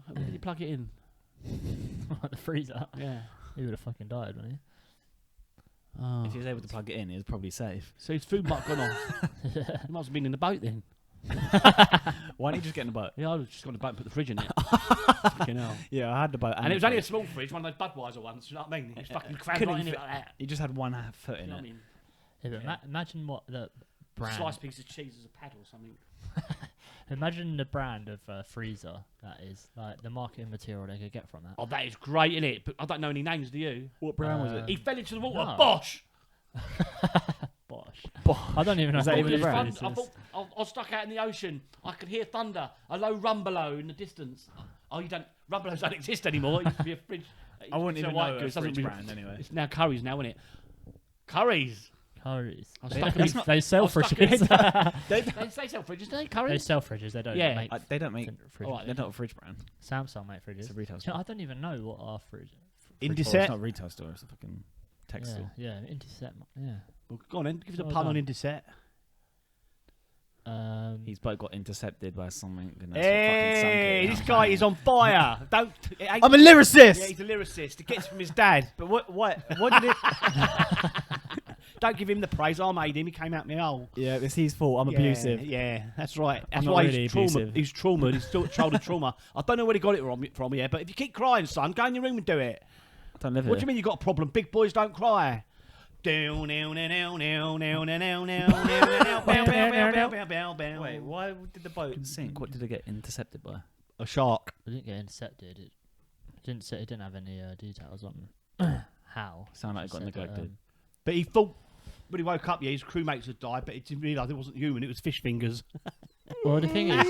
Where did he plug it in? The freezer. Yeah. He would have fucking died, wouldn't he? Oh. If he was able to plug it in, he was probably safe. So his food might have gone off. He must have been in the boat then. Why didn't you just get in the boat? Yeah, I was just going to boat and put the fridge in it. Fucking hell. Yeah, I had the boat. And it was only a small fridge, one of those Budweiser ones. You know what I mean? It's fucking crammed Couldn't right in it fit- like that. You just had one foot You in know what I it. mean? Yeah, but imagine what the brand. Sliced piece of cheese as a paddle or something. Imagine the brand of freezer that is, like the marketing material they could get from that. Oh, that is great, isn't it? But I don't know any names, do you? What brand was it? He fell into the water. no. Bosh! Bosh. I don't even know Is that what even a this brand? is. I thought I was stuck out in the ocean. I could hear thunder, a low rumbelow in the distance. Oh, you don't. Rumbelows don't exist anymore. It used to be a fridge. I wouldn't It's even white know a goods, doesn't fridge be- brand anyway. It's now Curry's now, isn't it? Curry's. Curries. I was They, stuck in they- they sell I was stuck in fridges. They sell fridges, don't they? They Curry's. sell fridges. They don't Yeah. make They don't make. fridges. Alright, They're not a fridge brand. Samsung make fridges. It's a retail Do you know, store. I don't even know what our fridge. Well, Indiset. it's not a retail store. It's a fucking tech Yeah, store. yeah, Intercept. Yeah. Well, go on then. Give us a Well pun on done. Indiset. His boat got intercepted by something. And that's what fucking sunk Hey, it. this guy is on fire. Don't. it ain't- I'm a lyricist. Yeah, he's a lyricist. He gets it from his dad. But what did it? Don't give him the praise. I made him. He came out my hole. Yeah, it's his fault. I'm Yeah, abusive. Yeah, that's right. That's not why really he's trauma. abusive. He's traumaed. He's still childhood trauma. I don't know where he got it from here, but if you keep crying, son, go in your room and do it. Don't live What here. do you mean you got a problem? Big boys don't cry. Wait, why did the boat sink? What did it get intercepted by? A shark. It didn't get intercepted. It didn't say. It didn't have any details on how. Sound like it got Said that, neglected. But he thought when he woke up, yeah, his crewmates had died, but he didn't realise it wasn't human. It was fish fingers. Well, the thing is,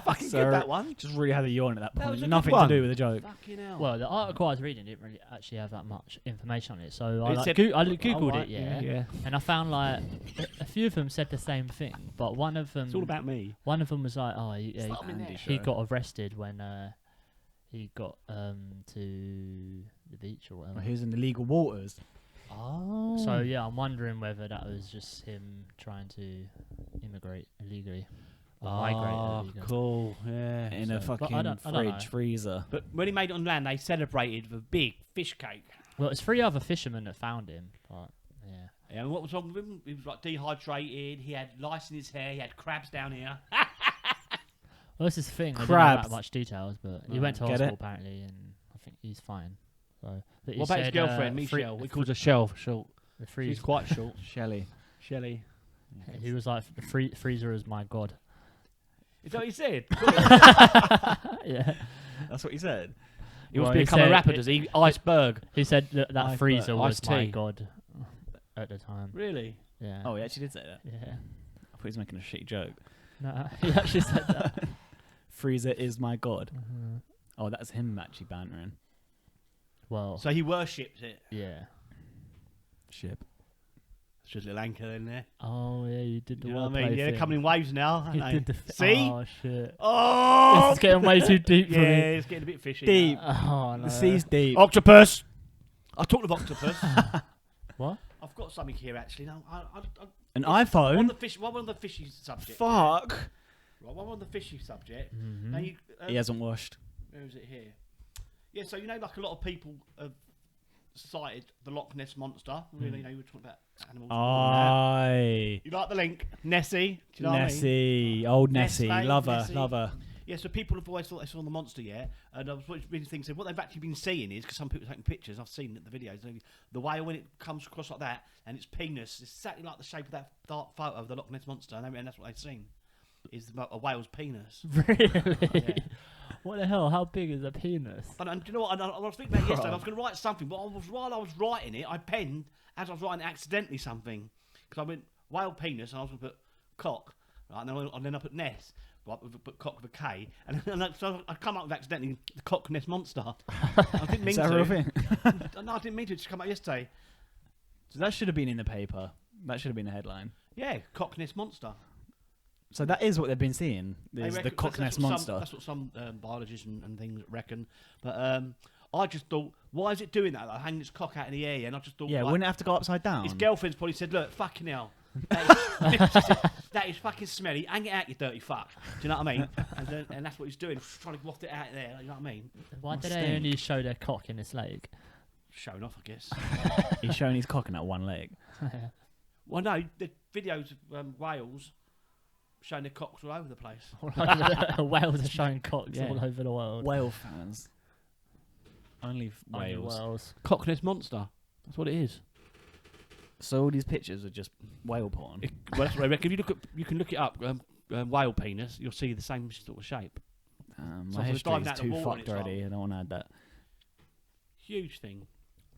Fucking So- good that one. Just really had a yawn at that That point. was a good Nothing one. to do with the joke. Fucking hell. well, the article I was reading didn't really actually have that much information on it. So I It like, said- I googled Alright, it, yeah, yeah. and I found like a few of them said the same thing, but one of them, It's all about me. one of them was like, oh, It's not in there. he got arrested when he got to the beach or whatever. He was in the legal waters. Oh. So yeah, I'm wondering whether that was just him trying to immigrate illegally or migrate illegally. cool. Yeah. In a So- but I fucking don't- I don't know. fridge freezer. But when he made it on land, they celebrated with a big fish cake. Well, it's 3 other fishermen that found him, but yeah. Yeah, and what was wrong with him? He was like dehydrated. He had lice in his hair. He had crabs down here. Well, this is the thing. I didn't Crabs. have that much details, but he Right. went to Get hospital it? apparently, and I think he's fine. So, but he What about his said, girlfriend, free- Michelle? We called her Shell for short. the She's freeze. quite short. Shelley. Shelley. He was like, the freezer is my god. Is that what he said? Yeah. That's what he said. He wants Well, to he become a said rapper, it- does he? Iceberg. He said that Iceberg. freezer was Iced my tea. god at the time. Really? Yeah. Oh, he actually did say that. Yeah. I thought he was making a shitty joke. No, he actually said that. Freezer is my god. Mhm. Oh, that's him actually bantering. Well, So he worships it. yeah. Ship. It's just a little anchor in there. Oh yeah, you did the You know what I wordplay mean? Yeah, they're thing. coming in waves now. You aren't did they? the See? Oh shit. Oh! This is getting way too deep for yeah, me. it's getting a bit fishy. Deep. Oh no. The sea's deep. Octopus! I talked of octopus. What? I've got something here actually. No, An one iPhone? on the fish. One on the fishy subject. Fuck. Right, one on the fishy subject. Mm-hmm. Now you, He hasn't washed. where is it here? Yeah, so you know, like a lot of people have cited the Loch Ness monster. Really, you know, you were talking about animals. and all that. Aye. You like the link, Nessie? Do you know what I mean? Nessie. Old Nessie. Nessie, Love her. Nessie. Love her. Yeah, so people have always thought they saw the monster, yeah. And I was reading things saying what they've actually been seeing is, because some people are taking pictures, I've seen it in the videos, the whale when it comes across like that, and its penis is exactly like the shape of that dark photo of the Loch Ness monster, and that's what they've seen, is a whale's penis. Really? Yeah. What the hell? How big is a penis? And do you know what? And I was thinking about it yesterday. I was going to write something, but while I was writing it, I penned as I was writing accidentally something because I went whale penis, and I was going to put cock, right? And then I put Ness, right? Put cock with a K, and so I come up with accidentally the Cock Ness monster. I didn't mean Is that to. a real thing? No, I didn't mean to. It just come out yesterday. So that should have been in the paper. That should have been the headline. Yeah, Cock Ness monster. So that is what they've been seeing. They Is the reckon- Cock that's Ness what monster. That's what some biologists and things reckon. But I just thought, why is it doing that? Like hanging its cock out in the air, and I just thought, Yeah, like, wouldn't it have to go upside down? his girlfriend's probably said, "Look, fucking hell, that is fucking smelly. Hang it out, you dirty fuck." Do you know what I mean? And that's what he's doing, trying to waft it out there. You know what I mean? Why Must did stink. they only show their cock in this lake? showing off, I guess. He's showing his cock in that one leg. Well, no, the videos of whales showing their cocks all over the place. Whales are showing cocks Yeah. all over the world. Whale fans. Only Only whales. whales. Cockless monster. That's what it is. So all these pictures are just whale porn. Well, that's what I reckon. If you can look it up. Whale penis. You'll see the same sort of shape. So My if it's diving history is out the too water and fucked it's already. I don't want to add that. Huge thing.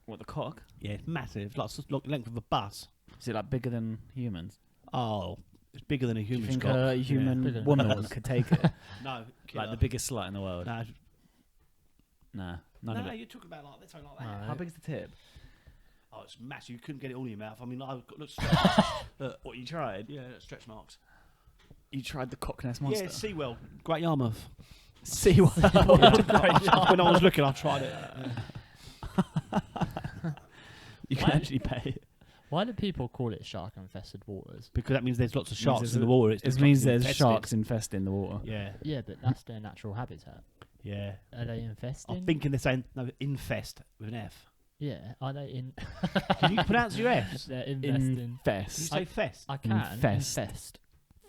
What, the cock? Yeah, it's massive. Like the length of a bus. Is it like bigger than humans? Oh, it's bigger than a Do you human think cock. a Bigger human than woman yours. could take it? No, Like the biggest slut in the world? No, Nah, none of no, it. you're talking about like something like that. No. How big's the tip? Oh, it's massive. You couldn't get it all in your mouth. I mean, I've got look, What, you tried? yeah, stretch marks. You tried the Cockness monster? Yeah, SeaWorld, Great Yarmouth. SeaWorld. When I was looking, I tried it. You can actually pay it. Why do people call it shark-infested waters? Because that means there's lots of Means sharks there's in the a- water. It means there's infested. sharks infesting the water. Yeah, Yeah, but that's their natural habitat. yeah. Are they infesting? I'm thinking they're saying no, infest with an F. Yeah, are they in? Can you pronounce your F's? They're investing. Can you Infest. say fest? I can Infest.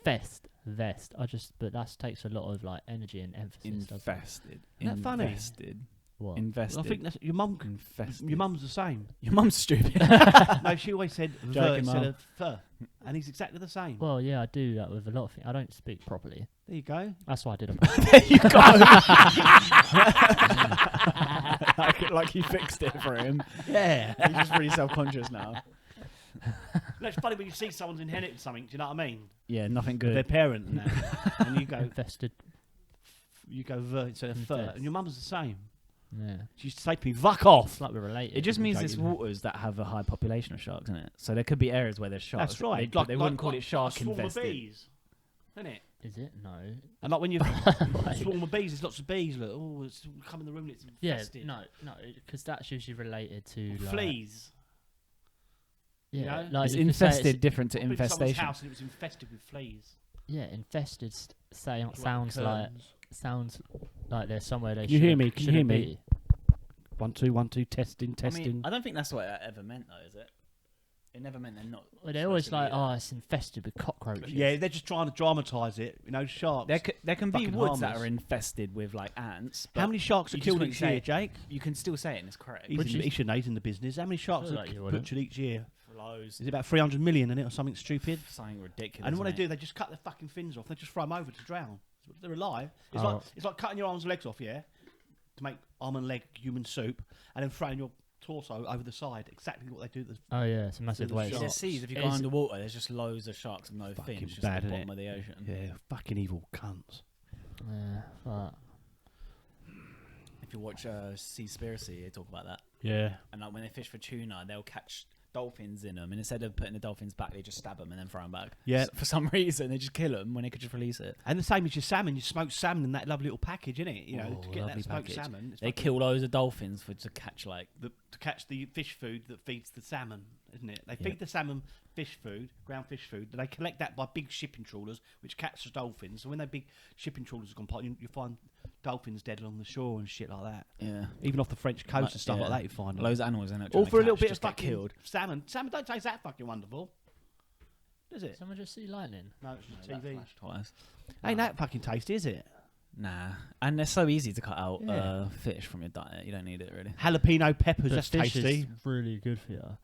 Vest. But that takes a lot of like energy and emphasis. doesn't it? Infested. Isn't that funny? Invested. What? Invested. I think that's your mum. Infested. Your mum's the same. Your mum's stupid. No, she always said Joking, instead Mum. of fur, and he's exactly the same. Well, yeah, I do that with a lot of things. I don't speak properly. There you go. That's why I did a There you go. like you fixed it for him. Yeah. He's just really self-conscious now. No, it's funny when you see someone's inherited something. Do you know what I mean? Yeah, nothing Their good. parent and that, and you go infested. ver instead of fur, Infest. and your mum's the same. Yeah, She used to say to me, "Fuck off." it's like we're related. It just means joking. there's waters that have a high population of sharks in it. So there could be areas where there's sharks. That's right. They wouldn't call it shark a swarm infested. of bees, isn't it? Is it? No. And like when you Wait. swarm of bees, there's lots of bees. Look, oh, it's come in the room and it's Yeah, infested. no, because that's usually related to like, Fleas. Yeah, you know? like It's you could say infested different to I've been to someone's infestation. house and it was infested with fleas. Yeah, infested Like sounds like there's somewhere they. Can you hear shouldn't- me? Can you shouldn't hear me? be. 1 2 1 2 testing. I mean, I don't think that's what it ever meant, though, is it? It never meant they're not. Well, they're supposed always to be like, there. oh, it's infested with cockroaches. Yeah, they're just trying to dramatise it. You know, sharks. There can be fucking woods that harmless. are infested with like ants. How but many sharks are you just killed wouldn't each say year, it. Jake? You can still say it and it's correct. He's Which in, is- he should know, he's in the business. How many sharks Feel are like you wouldn't. butchered each year? Loads. Is it about 300 million in it or something stupid? Something ridiculous. And what they mate. do, they just cut their fucking fins off. They just throw them over to drown. They're alive. It's Oh. like cutting your arms and legs off, yeah, to make arm and leg human soup, and then throwing your torso over the side. Exactly what they do. To the Oh yeah, it's a massive the waste. Yeah, sharks. there's seas. If you It go is- underwater, there's just loads of sharks with no Fucking fins just bad, at the innit? bottom of the ocean. yeah, fucking evil cunts. Yeah, but If you watch Seaspiracy, they talk about that. Yeah. And like when they fish for tuna, they'll catch dolphins in them, and instead of putting the dolphins back, they just stab them and then throw them back. Yeah. For some reason, they just kill them when they could just release it. And the same as your salmon. You smoke salmon in that lovely little package, innit? You know, Oh, to get lovely that smoked package. salmon. It's They fucking- kill loads of dolphins to catch like. to catch the fish food that feeds the salmon, isn't it? They Yeah. feed the salmon fish food, ground fish food. They collect that by big shipping trawlers, which catch the dolphins. So when they big shipping trawlers have gone past, you find dolphins dead along the shore and shit like that. Yeah. Even off the French coast Like, and stuff yeah. like that, you find them. Loads of animals in it. All trying for a to little catch, bit of just get fucking killed. salmon. Salmon don't taste that fucking wonderful, does it? someone just see lightning. No, it's just No, that TV. flashed twice. Ain't that fucking tasty, is it? Nah, and they're so easy to cut out Yeah. fish from your diet. You don't need it really. Jalapeno peppers, But that's fish tasty. is really good for you.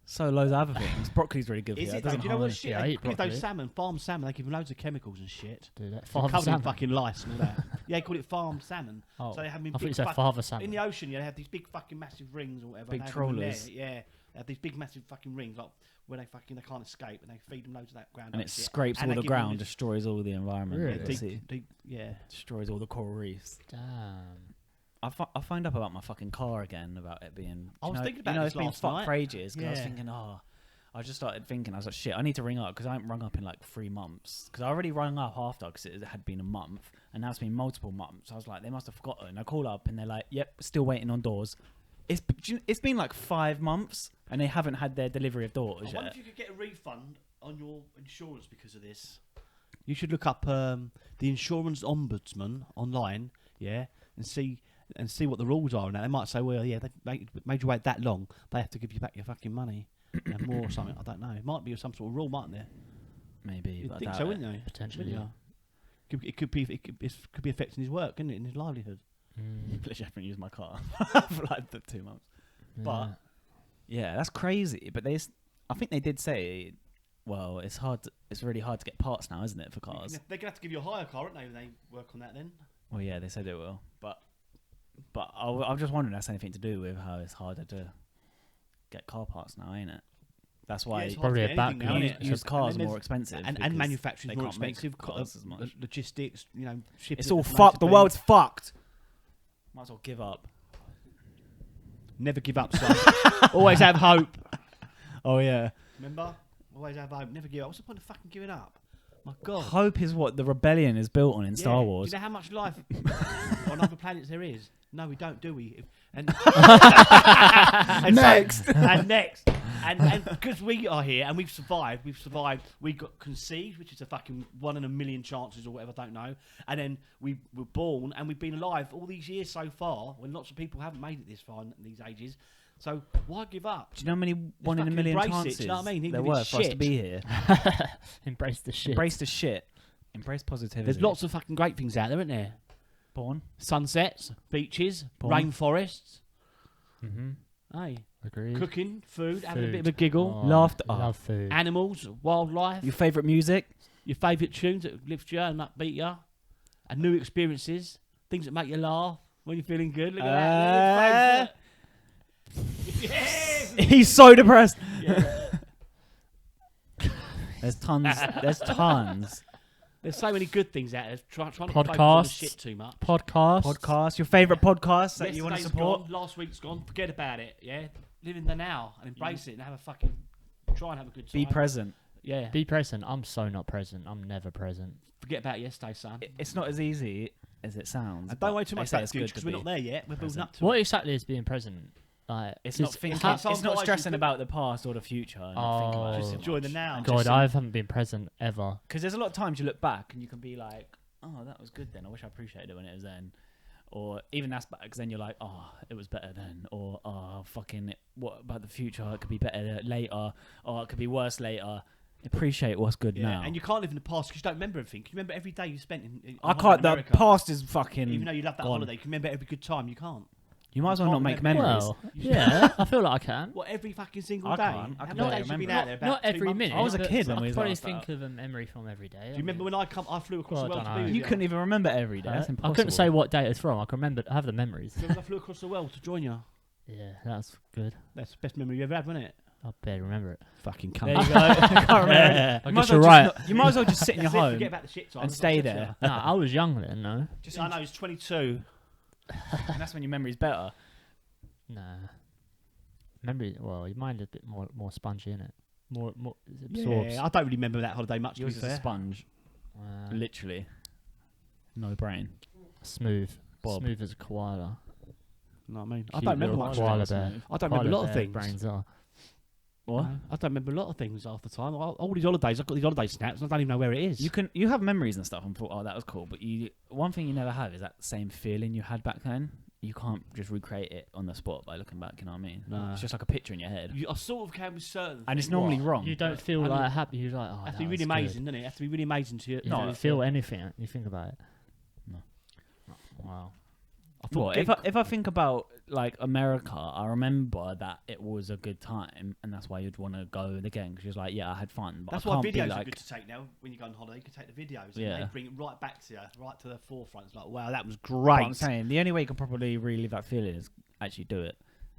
So loads of other things. Broccoli's really good for Is you. it? It Though? doesn't Do you know harm what you. shit? Yeah, I They eat give broccoli. those salmon, farm salmon. They give them loads of chemicals and shit. Do that. They're Father covered in salmon. fucking lice and all that. Yeah, they call it farm salmon. Oh, So they have them in I thought big you said fuck- father in salmon. the ocean. Yeah, they have these big fucking massive rings or whatever. Big and they have them in there, trawlers. Yeah, they have these big massive fucking rings like where they can't escape, and they feed them loads of that ground. And up it shit. scrapes And all they the give them ground, this- destroys all the environment. Really? Like the sea. yeah. Destroys all the coral reefs. Damn. I find up about my fucking car again about it being. I was thinking about you know, this it's been last fucked night. for ages. 'Cause I was Yeah. thinking, I just started thinking. I was like, shit, I need to ring up because I haven't rung up in like 3 months. Because I already rung up after because it had been a month, and now it's been multiple months. I was like, they must have forgotten. I call up and they're like, yep, still waiting on doors. It's been like 5 months and they haven't had their delivery of doors I wonder yet. if you could get a refund on your insurance because of this. You should look up the insurance ombudsman online, yeah, and see and see what the rules are. And that. They might say, well, yeah, they made you wait that long. They have to give you back your fucking money and more or something. I don't know. It might be some sort of rule, mightn't there? Maybe. You'd But I think doubt so, it. wouldn't you? Potentially, Wouldn't you? It could be affecting his work, couldn't it, in his livelihood? Literally, I haven't used my car for like the 2 months. But yeah, that's crazy. But I think they did say, well, it's really hard to get parts now, isn't it, for cars? They're gonna have to give you a hire car, aren't they? When they work on that, then. Well, yeah, they said it will. But I'm just wondering if that's anything to do with how it's harder to get car parts now, ain't it? That's why it's hard probably to a get back anything now, end. innit? used cars And are then more expensive. and because manufacturing's they more can't make expensive. cars as much. Logistics, shipping. It's all places fucked. The being- world's fucked. Might as well give up. Never give up, son. Always have hope. Oh yeah. Remember? Always have hope. Never give up. What's the point of fucking giving up? My God. Hope is what the rebellion is built on in Star Yeah. Wars. Do you know how much life on other planets there is? No, we don't, do we? And Next. And because we are here and we've survived. We got conceived, which is a fucking 1 in a million chances or whatever, I don't know. And then we were born and we've been alive all these years so far, when lots of people haven't made it this far in these ages. So why give up? Do you know how many 1 in a fucking million embrace it, chances do you know what I mean? there Even if were it's for us to shit. be here? Embrace the shit. Embrace the shit. Embrace positivity. There's lots of fucking great things out there, isn't there? Born. Sunsets, beaches, Porn. rainforests. Mm-hmm. Hey, Agreed. cooking, food, having a bit of Food. a giggle. Oh, Laughter. Love food. Animals, wildlife, Your favourite music? your favourite tunes that lift you and upbeat you, and new experiences, things that make you laugh when you're feeling good. Look at that. Yes! He's so depressed. Yeah. There's tons. There's tons. There's so many good things out there. Try not to focus on the Podcasts. shit too much. Podcast. Your favourite podcast that you want to Yesterday's support? gone, last week's gone. Forget about it. Yeah, live in the now and embrace it and have a fucking try and have a good time. Be present. Yeah. Be present. I'm so not present. I'm never present. Forget about yesterday, son. It's not as easy as it sounds. And but don't worry too they much say about it's the good future because to we're be not there yet. We're building present. up to What it. exactly is being present? Like, It's 'cause not thinking. how- It's not Sometimes stressing you about the past or the future. And not thinking about Oh. it Just so enjoy the much. now. And God, just- I haven't been present ever. Because there's a lot of times you look back and you can be like, oh, that was good then. I wish I appreciated it when it was then. Or even that's bad because then you're like, oh, it was better then. Or, oh, fucking, what about the future? It could be better later. Or it could be worse later. Appreciate what's good Yeah, now. and you can't live in the past because you don't remember everything. You remember every day you spent in I can't. The America. past is fucking. Even though you love that gone. holiday, you can remember every good time. You can't. You might as well can't not make remember memories. Well, yeah, I feel like I can. What, every fucking single I day? can't. I How can many barely days you been remember. out there? About Not 2 every months? minute. I was a but kid when I we could was probably last think out. of a memory from every day. Do you remember when I flew across Well, the I world to don't be know. with You couldn't even remember every day. That's I impossible. couldn't say what day it's from. I can remember. I have the memories. Because I flew across the world to join you. Yeah, that's good. That's the best memory you ever had, wasn't it? I barely remember it. Fucking There you cunt. go. I can't remember. I You might guess as well you're just right. not- you might as well just sit in your That's it, home forget about the shit time. and That's stay what I said to there. No, I was young then. No, Just you. I know, he's 22. and that's when your memory's better. nah. Memory. Well, your mind is a bit more spongy, in it. More it absorbs. Yeah, I don't really remember that holiday much, to Yours be is a fair. sponge, literally. No brain. Smooth. Bob. Smooth as a koala. No, I mean, I Cute don't remember little much. koala Smooth. bear. I don't remember a lot of Koala bear things. Brains are. What? No, I don't remember a lot of things half the time. All these holidays, I've got these holiday snaps, and I don't even know where it is. You have memories and stuff and thought, oh, that was cool. But one thing you never have is that same feeling you had back then. You can't just recreate it on the spot by looking back. You know what I mean? No. It's just like a picture in your head, I sort of can with certain and it's things. normally wrong. You don't feel I like mean, happy. You're like, oh, It has to that be really was amazing, good. doesn't it? It has to be really amazing to you. You No, don't feel anything. You think about it. No. Wow. I thought Well, if I think about like America, I remember that it was a good time, and that's why you'd want to go again because you're like, yeah, I had fun. But that's I why can't be videos are like, good to take now. When you go on holiday, you can take the videos Yeah. and they bring it right back to you, right to the forefront. It's like, wow, that was But great. I'm saying the only way you can probably relive that feeling is actually do it.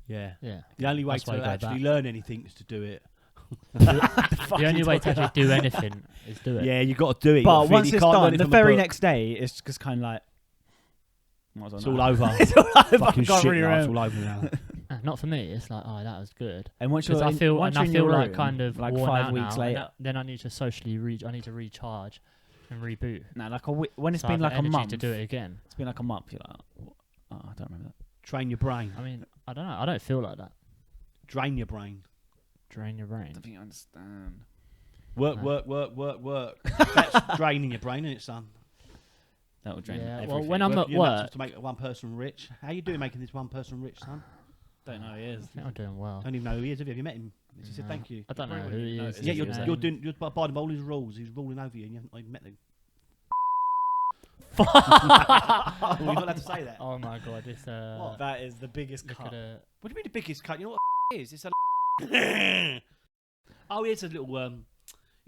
Yeah. Yeah. The only way That's why to you go actually back. learn anything is to do it. The only way to actually do anything is do it. Yeah, you got to do it. But once you it's can't learn done, it the from a very book. next day, it's just kind of like, might as well It's not. all over. It's all over. Fucking I can't shit really now, it's remember. all over now. Not for me. It's like, oh, that was good. And once Because you're I in- feel, once and I you're in feel your like room, kind of like worn 5 out weeks now, and later. then I need to socially I need to recharge and reboot. No, like when it's So I been have like the a energy month. to do it again. It's been like a month. You're like, oh, I don't remember that. Train your brain. I mean, I don't know. I don't feel like that. Drain your brain. Drain your I brain. don't think you understand. Work, No. work, work, work, work. That's draining your brain, isn't it, son? That will drain Yeah, well, everything. when I'm at You're nuts work, to make one person rich. How you doing making this one person rich, son? Don't know who he is. I think I'm doing well. Don't even know who he is. Have you met him? He said No, thank you. I don't know Probably who he wouldn't is. Yeah, Is you're, he Is he you're the- doing. You're abiding by all his rules. He's ruling over you, and you haven't even met him. Fuck. Oh, you're not allowed to say that. Oh my god, this What? That is the biggest look cut. at it. What do you mean the biggest cut? You know what it is? It's a. Oh, here's a little words.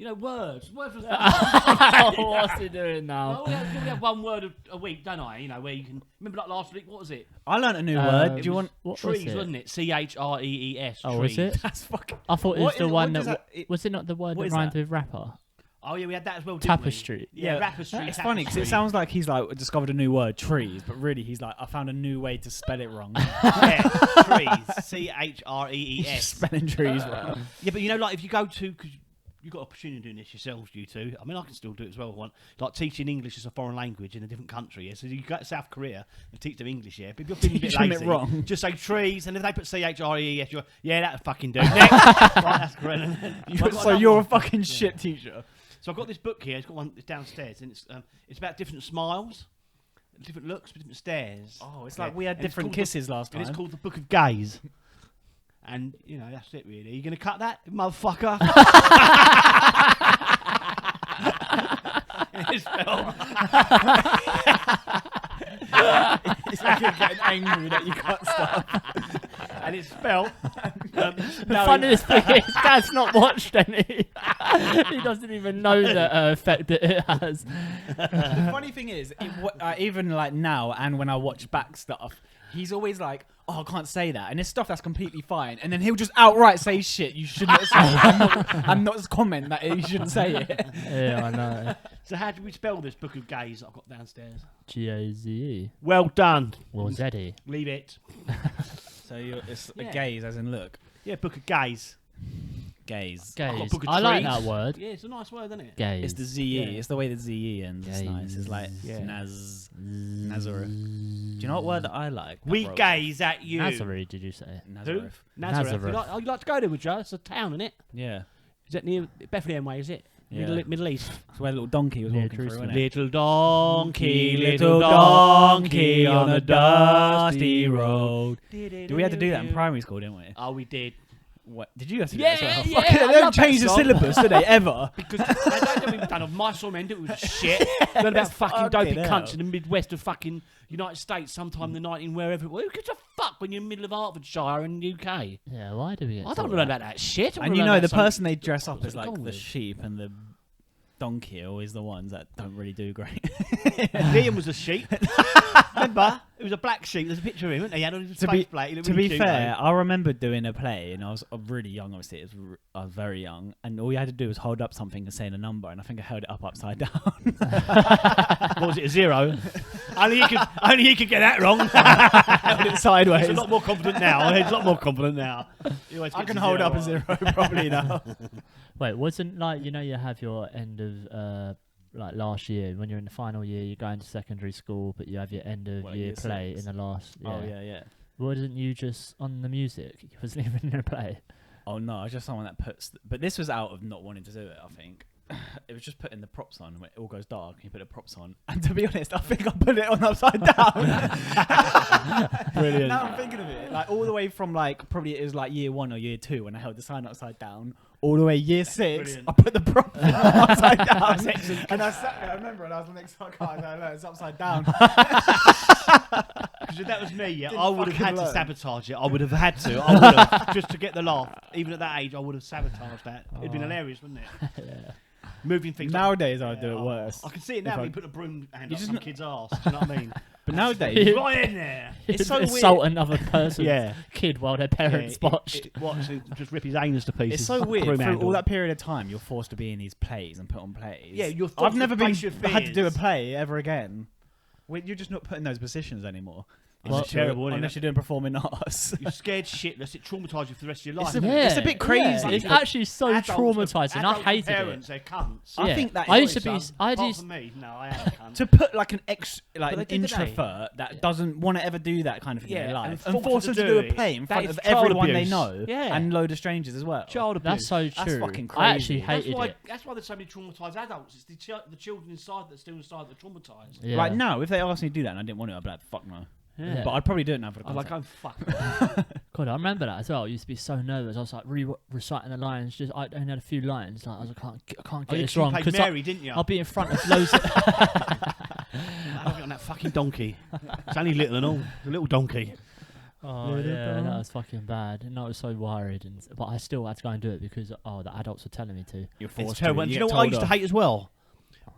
Words. What's he doing now? Well, we have one word a week, don't I? You know, where you can remember like last week. What was it? I learnt a new word. it Do you was want? What trees, was it? wasn't it? CHREES. Oh, trees. was it? That's fucking. I thought it was What the is- one what does that. that- Was it not the word what that is rhymed that? with rapper? Oh yeah, we had that as well. Didn't Tapestry. We? Yeah, Yeah. rapistry. It's funny because it tapestry. sounds like he's like discovered a new word, trees, but really he's like, I found a new way to spell it wrong. Yeah, trees. He's CHREES. spelling trees wrong. Yeah, but you know, like if you go to, because you've got opportunity doing this yourselves, you two. I mean, I can still do it as well if I want. Like teaching English as a foreign language in a different country. Yeah, so you go to South Korea and teach them English. Yeah, but if you're feeling a bit Teach them it lazy, wrong. just say trees, and if they put CHREES, you're yeah, that'll fucking do. Next. Right, that's great. So you're a fucking shit teacher. So I've got this book here. It's got one it's downstairs, and it's about different smiles, different looks, different stares. Oh, it's Yeah. like we had And it's different called kisses last And it's time. called the Book of Gaze. And you know that's it really. Are you gonna cut that, motherfucker? It's spelled. It's like you're getting angry that you cut stuff. And it's spelled. The funniest thing is, Dad's not watched any. He doesn't even know the effect that it has. The funny thing is, even like now and when I watch back stuff, he's always like, "Oh, I can't say that," and it's stuff that's completely fine. And then he'll just outright say shit you should not say, and not comment that you shouldn't say it. Yeah, I know. So how do we spell this Book of Gaze I've got downstairs? Gaze. Well done. Well, Zeddy. Leave it. So it's Yeah. a gaze, as in look, Yeah, Book of Gaze. gaze. got a Gaze. book of I like trees. that word. Yeah, it's a nice word, isn't it? Gaze. It's the ZE. Yeah. It's the way the ZE ends. It's nice. It's like Yeah. Nazareth. Do you know what word that I like? that We broke? gaze at you. Nazareth, did you say? Nazareth. Nazareth. Nazareth. You'd like to go there, would you? It's a town, isn't it? Yeah. Is that near Bethlehem Way, is it? Yeah. Middle East. It's where little donkey was Near walking through, Jerusalem. isn't it? Little donkey on a dusty road. Did we have to do that in primary school, didn't we? Oh, we did. What? Did you have to do Yeah, that as well? yeah, Fucking- I they don't love that change the song. syllabus, do they, ever? Because I don't know we've done of Mice or Men, it was shit. Learn about fucking dopey fucking cunts hell. in the Midwest of fucking United States sometime in the night in wherever it was. Who gives a fuck when you're in the middle of Hertfordshire in the UK? Yeah, why do we get I don't told know that? about that shit. I And wanna you learn know, about the something- person they dress up what's as, it like called? the sheep and the donkey, are always the ones that don't really do great. Liam was a sheep. Remember? It was a black sheep. There's a picture of him, and he had all his To face be- plate. He looked To really be cute, fair, though. I remember doing a play, and I was really young. Obviously, I was very young, and all you had to do was hold up something and say a number, and I think I held it up upside down. What was it, a zero? only he could get that wrong. held it sideways. He's a lot more confident now. He's a lot more confident now. He always I gets can hold up a right. zero probably now. Wait, wasn't like you have your end of like last year when you're in the final year, you're going to secondary school, but you have your end of What, year year play 6? in the last. Oh yeah. Wasn't you just on the music? You wasn't even in a play. Oh no, I was just someone that puts. But this was out of not wanting to do it. I think it was just putting the props on when it all goes dark. And you put the props on, and to be honest, I think I put it on upside down. Brilliant. Now I'm thinking of it, like all the way from like probably it was like year 1 or year 2 when I held the sign upside down. All the way year 6, Brilliant. I put the prop upside down, and I sat there. I remember, and I was next to my car, and I know it's upside down. Because if that was me, yeah, Didn't I would have fucking had to learn. sabotage it. I would have had to. I would have, just to get the laugh. Even at that age, I would have sabotaged that. It'd been Oh. hilarious, wouldn't it? Yeah. Moving things. Nowadays, I'd do Yeah, it worse. I can see it now If when I- you put a broom hand You up just some kn- kid's arse. Do you know what I mean? But nowadays, Right in there. It's so assault weird. another person's Yeah. kid while their parents watched. Watch it just rip his anus to pieces. it's so weird. Broom Through handle. all that period of time, you're forced to be in these plays and put on plays. Yeah, you're I've forced never to been face your had to do a fears. play ever again. You're just not put in those positions anymore. Well, It's terrible, isn't unless it? you're doing performing arts. You're scared shitless. It traumatizes you for the rest of your life. It's a bit crazy. It's but actually so Adults- traumatizing. I adults and hated parents, it. they're cunts. I Yeah. think that I is used to be. Some. I Apart used. from me, no, I am a cunt. to put like an But they an did, didn't they? introvert that doesn't want to ever do that kind of thing in Yeah, their and life force and force them them to to do do a it. play in That front is of child everyone they abuse. know Yeah. and load of strangers as well. Child abuse. That's so That's true. fucking I actually crazy. hated it. That's why there's so many traumatized adults. It's the children inside that's still inside that are traumatized. Yeah. Right now, if they asked me to do that and I didn't want to, I'd be like, fuck no. Yeah. But I'd probably do it now for the I'm like, concept. oh fuck. God, I remember that as well. I used to be so nervous. I was like reciting the lines. Just I only had a few lines. Like I was like, I can't Oh, get you this wrong played because Mary, didn't you? I'll be in front of loads. Of I on that fucking donkey. It's only little and all. A little donkey. Oh yeah, that was fucking bad. And I was so worried, but I still had to go and do it because the adults were telling me to. You're It's forced terrible. to. And do you get know what I told used to off. hate as well?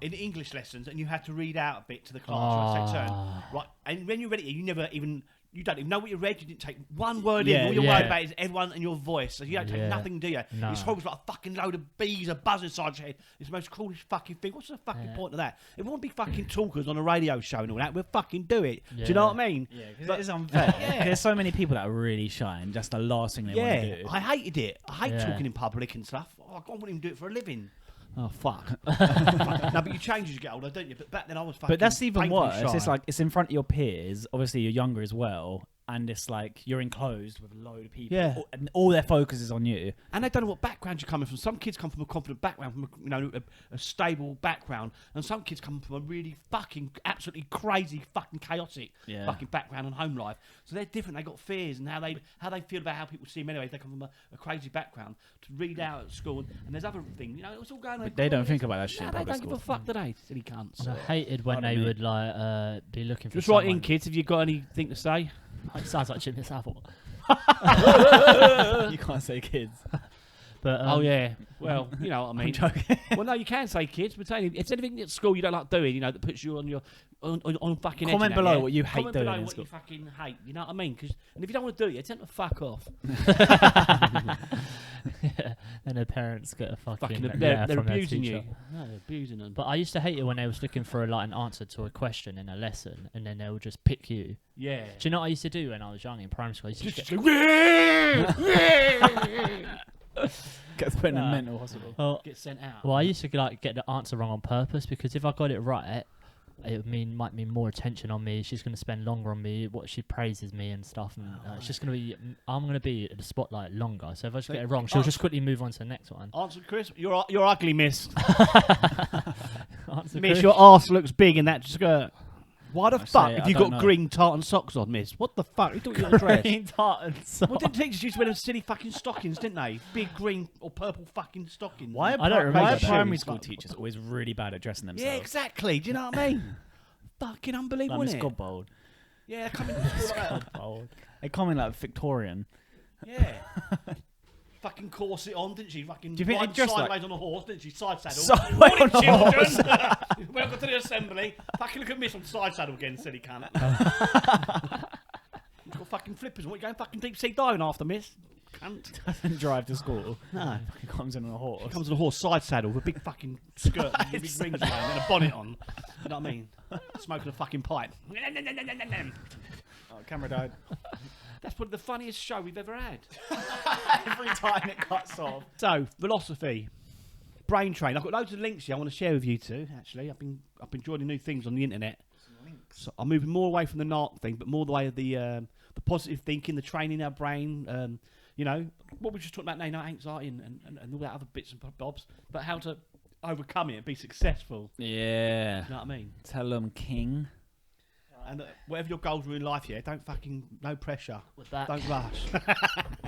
In English lessons, and you had to read out a bit to the class. Right, take turn. Ah. Right, and when you're ready, you don't even know what you read. You didn't take one word Yeah, in. All you're yeah. worried about is everyone and your voice. So you don't take Yeah. nothing, do you? No. It's horrible. It's like a fucking load of bees are buzzing inside your head. It's the most coolest fucking thing. What's the fucking Yeah. point of that? If we want to be fucking talkers on a radio show and all that, we'll fucking do it. Do you know what I mean? Yeah, because But- it is unfair. Yeah. There's so many people that are really shy and just the last thing they want to Yeah, do. I hated it. I hate Yeah. talking in public and stuff. Oh, I wouldn't even do it for a living. Oh fuck! Fuck. No, but you change as you get older, don't you? But back then I was fucking. But that's even painfully worse. shy. It's like it's in front of your peers. Obviously, you're younger as well, and it's like you're enclosed with a load of people. Yeah. And all their focus is on you. And they don't know what background you're coming from. Some kids come from a confident background, from a stable background, and some kids come from a really fucking, absolutely crazy, fucking chaotic Yeah. fucking background and home life. So they're different. They got fears and how they feel about how people see them anyway. They come from a crazy background to read out at school, and there's other things. It's all going on. But they don't think about that shit. Nah, in they public don't give a school. fuck, do they? Silly cunts. And I hated when Pardon they me. would like be looking for. Just write in, someone- kids, if you've got anything to say. It sounds like Jimmy Savile. You can't say kids. But Oh yeah. Well, you know what I mean. I'm joking. Well, no, you can say kids, but tell you, it's anything at school you don't like doing, that puts you on your on fucking edge. Comment and that, below yeah? what you hate Comment doing below in what school. you fucking hate. You know what I mean? And if you don't want to do it, you tend to fuck off. yeah. And their parents get a fucking they're from their abusing teacher. you. No, they're abusing them. But I used to hate it when they was looking for an answer to a question in a lesson, and then they would just pick you. Yeah. Do you know what I used to do when I was young in primary school? I used to just Gets put in a Nah. mental hospital. well, Get sent out. I used to get the answer wrong on purpose because if I got it right, it might mean more attention on me. She's going to spend longer on me. What she praises me and stuff, and it's just going to be. I'm going to be at the spotlight longer. So if I just So get it wrong, she'll just quickly move on to the next one. Answer, Chris. You're ugly, miss. Answer, Miss, Chris. your arse looks big in that skirt. Why the I fuck say, have I you don't got know. green tartan socks on, miss? What the fuck? You thought you were a dress. Green tartan Well, didn't teachers used to wear them silly fucking stockings, didn't they? Big green or purple fucking stockings. Why I don't remember why are that. primary Shoes. school teachers always really bad at dressing themselves? Yeah, exactly. Do you know what I mean? Fucking unbelievable, Like Miss isn't it? Godbold. Yeah, coming to school like that. They come in like Victorian. Yeah. Fucking corset on, didn't she? Fucking Do you think they riding dress like- sideways on a horse, didn't she? Side saddle. Sideways Morning, on a children. Welcome to the assembly. Fucking look at Miss on side saddle again, silly cunt. You've got fucking flippers. What, you going fucking deep sea diving after, Miss? Cunt. Doesn't drive to school. No. He comes in on a horse. Comes on a horse side saddle with a big fucking skirt with big rings around and a bonnet on. You know what I mean? Smoking a fucking pipe. Oh, camera died. That's probably the funniest show we've ever had. Every time it cuts off. So, philosophy, brain train. I've got loads of links here I want to share with you two. Actually, I've been joining new things on the internet. So I'm moving more away from the narc thing, but more the way of the positive thinking, the training our brain. What we just talked about now, anxiety and all that other bits and bobs. But how to overcome it and be successful. Yeah. You know what I mean? Tell them, King. And whatever your goals are in life, don't fucking no pressure. With that. Don't rush.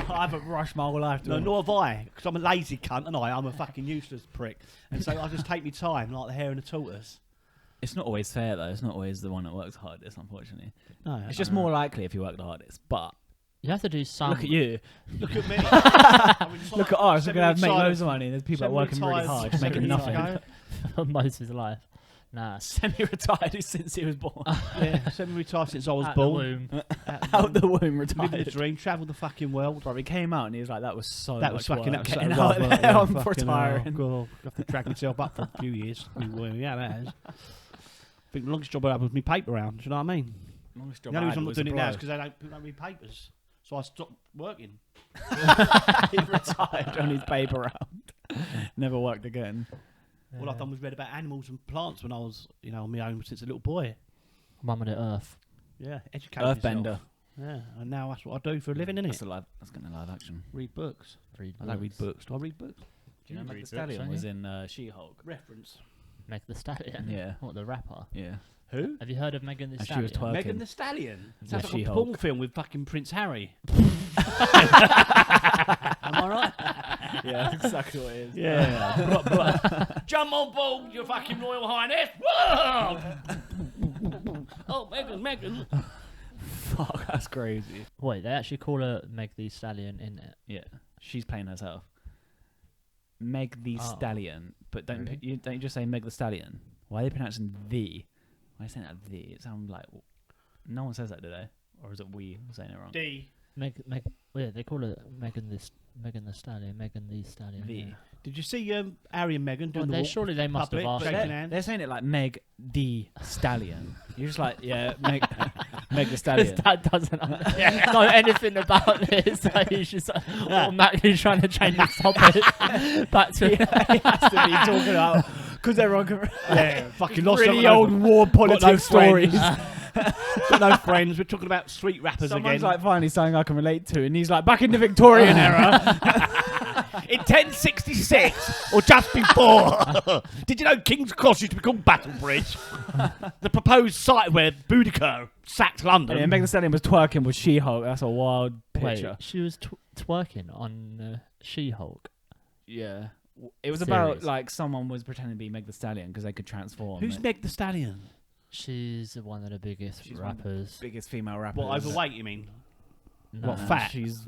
I haven't rushed my whole life. No, nor have I, because I'm a lazy cunt, and I'm a fucking useless prick. And so I just take my time, like the hare and the tortoise. It's not always fair though. It's not always the one that works hardest, unfortunately. No, It's just more likely if you work the hardest. But You have to do some. look at you. Look at me. I mean, it's Look like at us. We're gonna make semi-retired- loads of money. There's people that are working really semi-retired- hard, just making nothing. semi-retired- most of his life. Nah. Semi-retired since he was born. Yeah, semi-retired since I was At the born. womb. Out the womb, Living the retired. dream, travelled the fucking world. Bro, he came out and he was like, "That was so. That much was fucking work. that was Getting so out rough, there, I'm fucking retiring." God, I have to drag myself up for a few years. Yeah, that is. I think the longest job I had was my paper round. Do you know what I mean? Longest The job only I reason had I'm not was doing a it now is blow. because they don't read papers. So I stopped working. He retired on his paper round. Never worked again. All I've done was read about animals and plants when I was, on my own since a little boy. Mum of the Earth. Yeah, educate Earthbender. yourself. Yeah, and now that's what I do for a living, That's innit? that's getting a live action. Read books. Read I don't read books. Do I read books? Do you know You Meg read the books, Stallion don't was you? in She-Hulk? Reference. Meg the Stallion. Yeah. What, the rapper? Yeah. Who? Have you heard of Megan the And she was Stallion? twerking. Megan the Stallion. Yeah, Sounds like a She-Hulk. porn film with fucking Prince Harry. Am I right? Yeah, that's exactly what it is. Yeah. Jump on board, your fucking Royal Highness. Whoa! Oh, Megan. Fuck, that's crazy. Wait, they actually call her Meg the Stallion in it. Yeah, she's playing herself. Meg the Oh. Stallion, but don't Really? don't you just say Meg the Stallion? Why are they pronouncing the? Why are they saying that the? It sounds like no one says that, do they? Or is it we saying it wrong? D. Yeah, they call her Megan the Stallion. Megan the Stallion. The. Yeah. Did you see Harry and Meghan Well, doing the they walk? surely they must public, have asked. shaking her. hands. They're saying it like Meg the Stallion. You're just like, yeah, Meg the Stallion. That doesn't know anything about this. So he's just automatically trying to change the topic back to He has to be talking about because everyone can Yeah, fucking lost really got old no- war got no politics stories. friends. Got no friends. We're talking about street rappers Someone's again. like finally something I can relate to, and he's like, back in the Victorian era. In 1066, or just before. Did you know King's Cross used to be called Battlebridge? The proposed site where Boudicca sacked London. Yeah, Meg the Stallion was twerking with She-Hulk. That's a wild picture. Wait, she was twerking on She-Hulk. Yeah. It was about Serious. like someone was pretending to be Meg the Stallion because they could transform. Who's it. Meg the Stallion? She's one of the biggest She's one of the rappers. biggest female rappers? What, overweight, you mean? No, What, fat? She's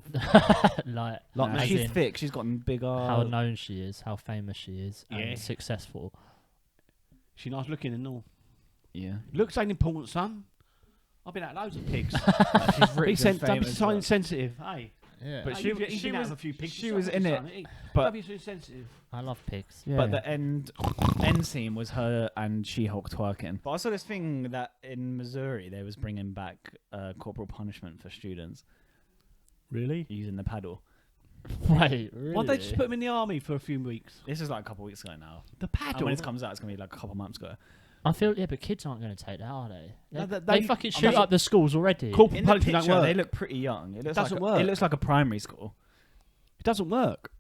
like Like as she's in thick. She's got big how arms. known she is, how famous she is, Yeah. and successful. She nice looking and all. Yeah. Looks ain't important, son. I've been at loads of pigs. She's Be rich sen- and don't be famous, so but- insensitive. Hey. Yeah, But Hey, she- you've she been out was- of a few pigs. she yourself, was in it, son. Hey, but- don't be so insensitive. I love pigs. Yeah. But the end scene was her and She-Hulk twerking. But I saw this thing that in Missouri they was bringing back corporal punishment for students Really? using the paddle. Wait, really? Why'd they just put him in the army for a few weeks? This is like a couple weeks ago now. The And paddle? when it comes out, it's gonna be like a couple months ago. I feel but kids aren't going to take that, are they? No, They they- fucking I'm shoot not- up the schools already. Corporal In the punishment picture, don't work. they look pretty young. It looks Doesn't like work. It looks like a primary school. It doesn't work.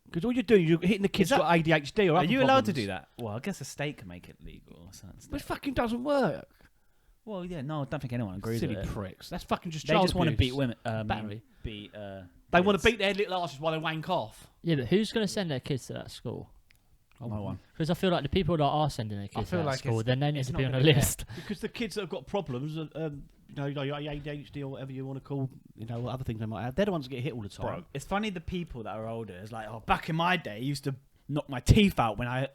Because all you're doing, you're hitting the kids that- got ADHD or Are other you allowed to problems. do that? Well, I guess a state can make it legal. Or something. But it fucking doesn't work. Well, yeah, no, I don't think anyone agrees Silly with it. pricks. That's fucking just They child just want to abuse. beat women. Battery. Beat. They want kids. to beat their little asses while they wank off. Yeah, but who's going to send their kids to that school? No one. Because I feel like the people that are sending their kids to feel that like school, it's- then they need it's to not be on a gonna be there. list. Because the kids that have got problems, like ADHD or whatever you want to call, what other things they might have, they're the ones that get hit all the time. Bro, it's funny the people that are older. It's like, oh, back in my day, I used to knock my teeth out when I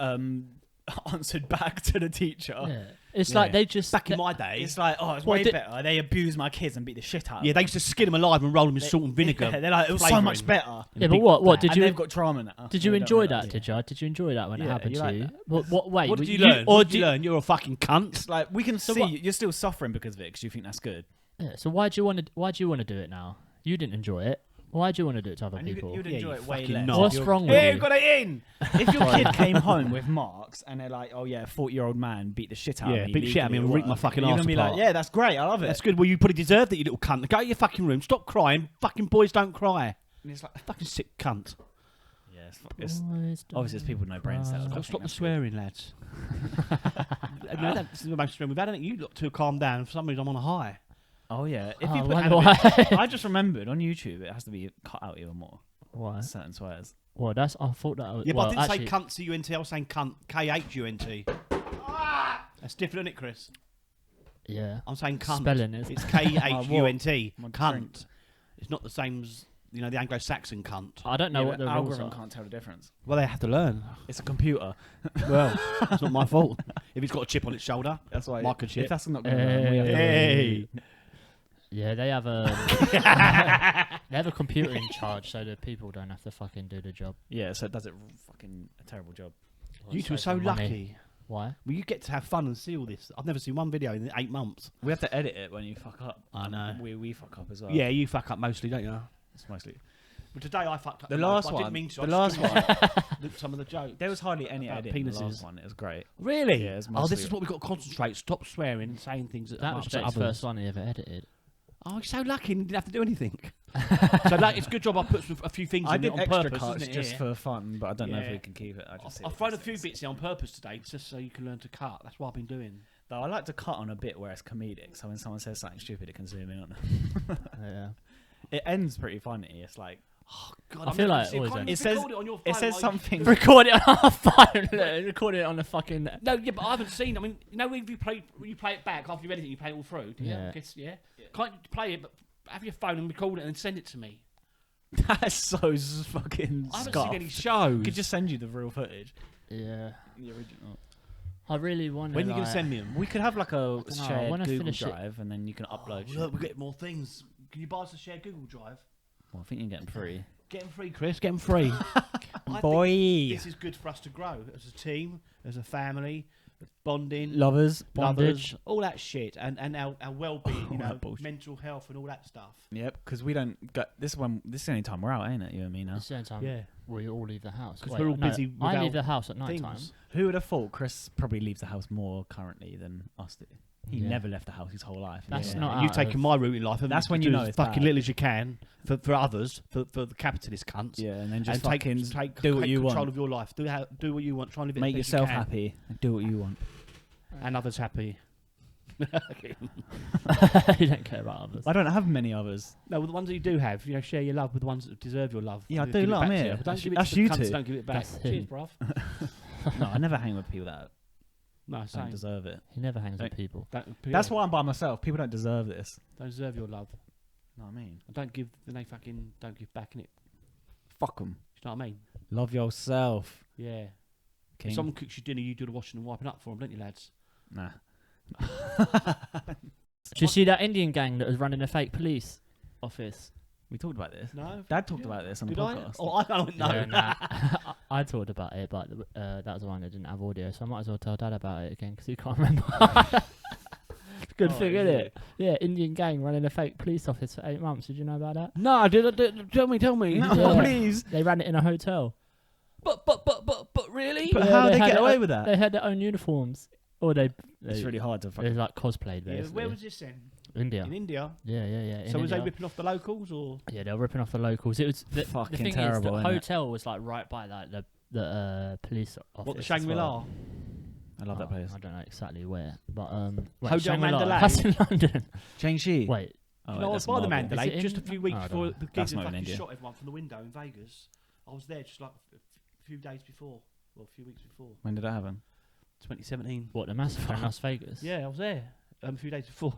answered back to the teacher. Yeah. It's Yeah. like they just Back in my day, It's like, oh, it's Well, way di- better. They abuse my kids and beat the shit out of yeah, them. they used to skin them alive and roll them in salt and vinegar. Yeah, they're like, it was so flavouring. much better. Yeah, but big what fat. did And you they've got trauma now. did you They don't enjoy realise that? it. Did you? Did you enjoy that when it Yeah, happened you to like you? that? What? Wait, What did you you learn? Or What did you learn? You're a fucking cunt. It's like we can So see what- you're still suffering because of it because you think that's good. Yeah, so why do you want to do it now? You didn't enjoy it. Why do you want to do it to other And people? you'd Yeah, enjoy you it way fucking less. knob. What's You're- wrong with Yeah, you? got it in. If your kid came home with marks and they're like, oh yeah, 40-year-old man beat the shit out Yeah, of me. beat the shit out of me legally and or rip my whatever, fucking you're arse gonna be apart. like, yeah, that's great. I love it. That's good. Well, you probably deserved it, you little cunt. Go to your fucking room. Stop crying. Fucking boys don't cry. And it's like, Fucking sick cunt. yeah, it's Boys obviously there's people with no brain cells. I Gotta think stop the that's good. swearing, lads. That's the most swearing we've had, isn't it? You lot two calm down. For some reason, I'm on a high. Oh yeah, if Oh, you I put wonder animation- why. I just remembered on YouTube it has to be cut out even more. Why? Certain swears. Well, that's I thought that. Was, Yeah, well, but I didn't actually, say cunt C-U-N-T. I was saying cunt K-H-U-N-T. That's different, isn't it, Chris? Yeah. I'm saying cunt. Spelling is. It's K-H-U-N-T. My Cunt. It's not the same as, the Anglo-Saxon cunt. I don't know Yeah, what the but rules algorithm are. can't tell the difference. Well, they have to learn. It's a computer. Well, it's not my fault. If it's got a chip on its shoulder. That's why. Microchip. If that's not going to learn, we have to Hey. Yeah, they have a they have a computer in charge, so the people don't have to fucking do the job. Yeah, so it does it fucking a terrible job. You two are so Save money. lucky. Why? Well, you get to have fun and see all this. I've never seen one video in 8 months. We have to edit it when you fuck up. I know. We fuck up as well. Yeah, you fuck up mostly, don't you? It's mostly. But today I fucked up. The most, last but I didn't one- mean to. the I last just couldn't some of the jokes. There was hardly any About editing in the penises. last one. It was great. Really? Yeah, it's Oh, this mostly- is what we've got to concentrate. Stop swearing and saying things that That was upset Jake's others. first one he ever edited. Oh, he's so lucky and he didn't have to do anything. So like, it's a good job I put a few things I in did it on extra purpose, cuts isn't it, just here? for fun, but I don't know if Yeah. we can keep it. I just I've thrown a few bits in on purpose today just so you can learn to cut. That's what I've been doing. Though I like to cut on a bit where it's comedic, so when someone says something stupid, it can zoom in on it. Yeah. It ends pretty funny. It's like God, I I'm feel never like see- always can't ends. you It says- record it on your it phone says while you- something. Record it on our phone. Record it on the fucking. No, yeah, but I haven't seen. I mean, you know, when you play it back after you've edited, you play it all through. Do you? Yeah. I guess, yeah. Can't you play it, but have your phone and record it and send it to me? That's so fucking. I haven't scuffed. seen any shows. I could just send you the real footage. Yeah. The original. I really want to. when are you going to send me them? We could have like a know, I shared wanna Google finish it. Drive, and then you can upload. shit. Look, we get more things. Can you buy us a shared Google Drive? Well, I think you can get them free. Get them free, Chris. Get them free. I Boy, think this is good for us to grow as a team, as a family, bonding, lovers. lovers, all that shit, and our well-being, you All know, that bullshit. mental health and all that stuff. Yep, because we don't get this one. This is the only time we're out, ain't it? You and me now. It's the only time Yeah. we all leave the house. 'Cause Wait, we're all no, busy I leave without the house at night time. Things. Who would have thought Chris probably leaves the house more currently than us do? He Yeah. never left the house his whole life. That's Yeah. not And you've out taken of- my route in life. haven't That's you, when to you do know as it's fucking bad. little as you can for others, for the capitalist cunts. Yeah, and then And just take fucking do what take you control want. of your life. Do what you want. Try and live it Make as best you yourself can. happy and do what you want. and others happy. You don't care about others. I don't have many others. No, with the ones that you do have, you know, share your love with the ones that deserve your love. Yeah, I Give do it love back them to here. you. But don't That's- give it that's to the you cunts, two. don't give it back. That's Cheers, him. bruv. No, I never hang with people that No, don't same. deserve it. He never hangs with Don't- people. That's why I'm by myself. People don't deserve this. Don't deserve your love. You know what I mean? And don't give. Then they fucking don't give back in it. Fuck them. You know what I mean? Love yourself. Yeah. King. If someone cooks you dinner, you do the washing and wiping up for them, don't you, lads? Nah. Did you see that Indian gang that was running a fake police office? We talked about this. No. Dad talked about this on the Did I? podcast. Oh, I don't know. Yeah, nah. I talked about it, but that was the one that didn't have audio, so I might as well tell Dad about it again because he can't remember. Good Oh, thing, is isn't it? Yeah, Indian gang running a fake police office for 8 months. Did you know about that? No, tell me. No, Yeah. please. They ran it in a hotel. But really? But Yeah, how they they had get it away on- with that? They had their own uniforms. Or they It's really hard to they fucking. like cosplayed Yeah, basically. where was this then? India. In India. Yeah. In So was they India. ripping off the locals or? Yeah, they were ripping off the locals. It was the Fucking thing terrible, is, the innit? hotel was like right by like the police office. What, the as Shangri-La? well. I love that Oh, place. I don't know exactly where, but wait, Hotel Shangri-La, Mandalay? That's in London. Changshi. Wait, Oh, No, I was by the Mandalay Is it just a in- few weeks Oh, I before don't the That's kids had not in fucking India. shot everyone from the window in Vegas. I was there just like a few days before. Well, a few weeks before. When did that happen? 2017. what the massacre in Las Vegas? Yeah, I was there. A few days before.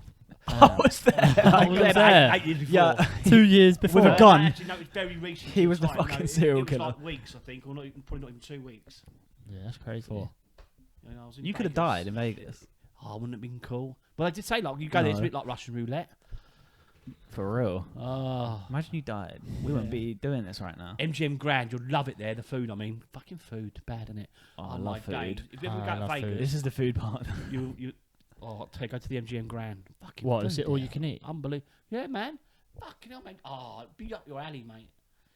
Um, was there. I was about there. 8 years before. Yeah. 2 years before. With a gun. Actually, no, it was very recent. He was the time, fucking it serial was killer. like weeks, I think, or not even, probably not even 2 weeks. Yeah, that's crazy. Four. You know, I was in You could have Vegas. died in Vegas. Oh, wouldn't it have been cool? Well, I did say like you go there, it's a No. bit like Russian roulette. For real. Oh, Imagine you died. We wouldn't be doing this right now. MGM Grand, you'll love it there. The food, I mean, fucking food, bad, isn't it? Oh, I my love days. food. If you ever I go to love Vegas, food. This is the food part. you go to the MGM Grand. Fucking What food is it? All there. you can eat? Unbelievable. Yeah, man. Fucking hell, man. Oh, it'd be up your alley, mate.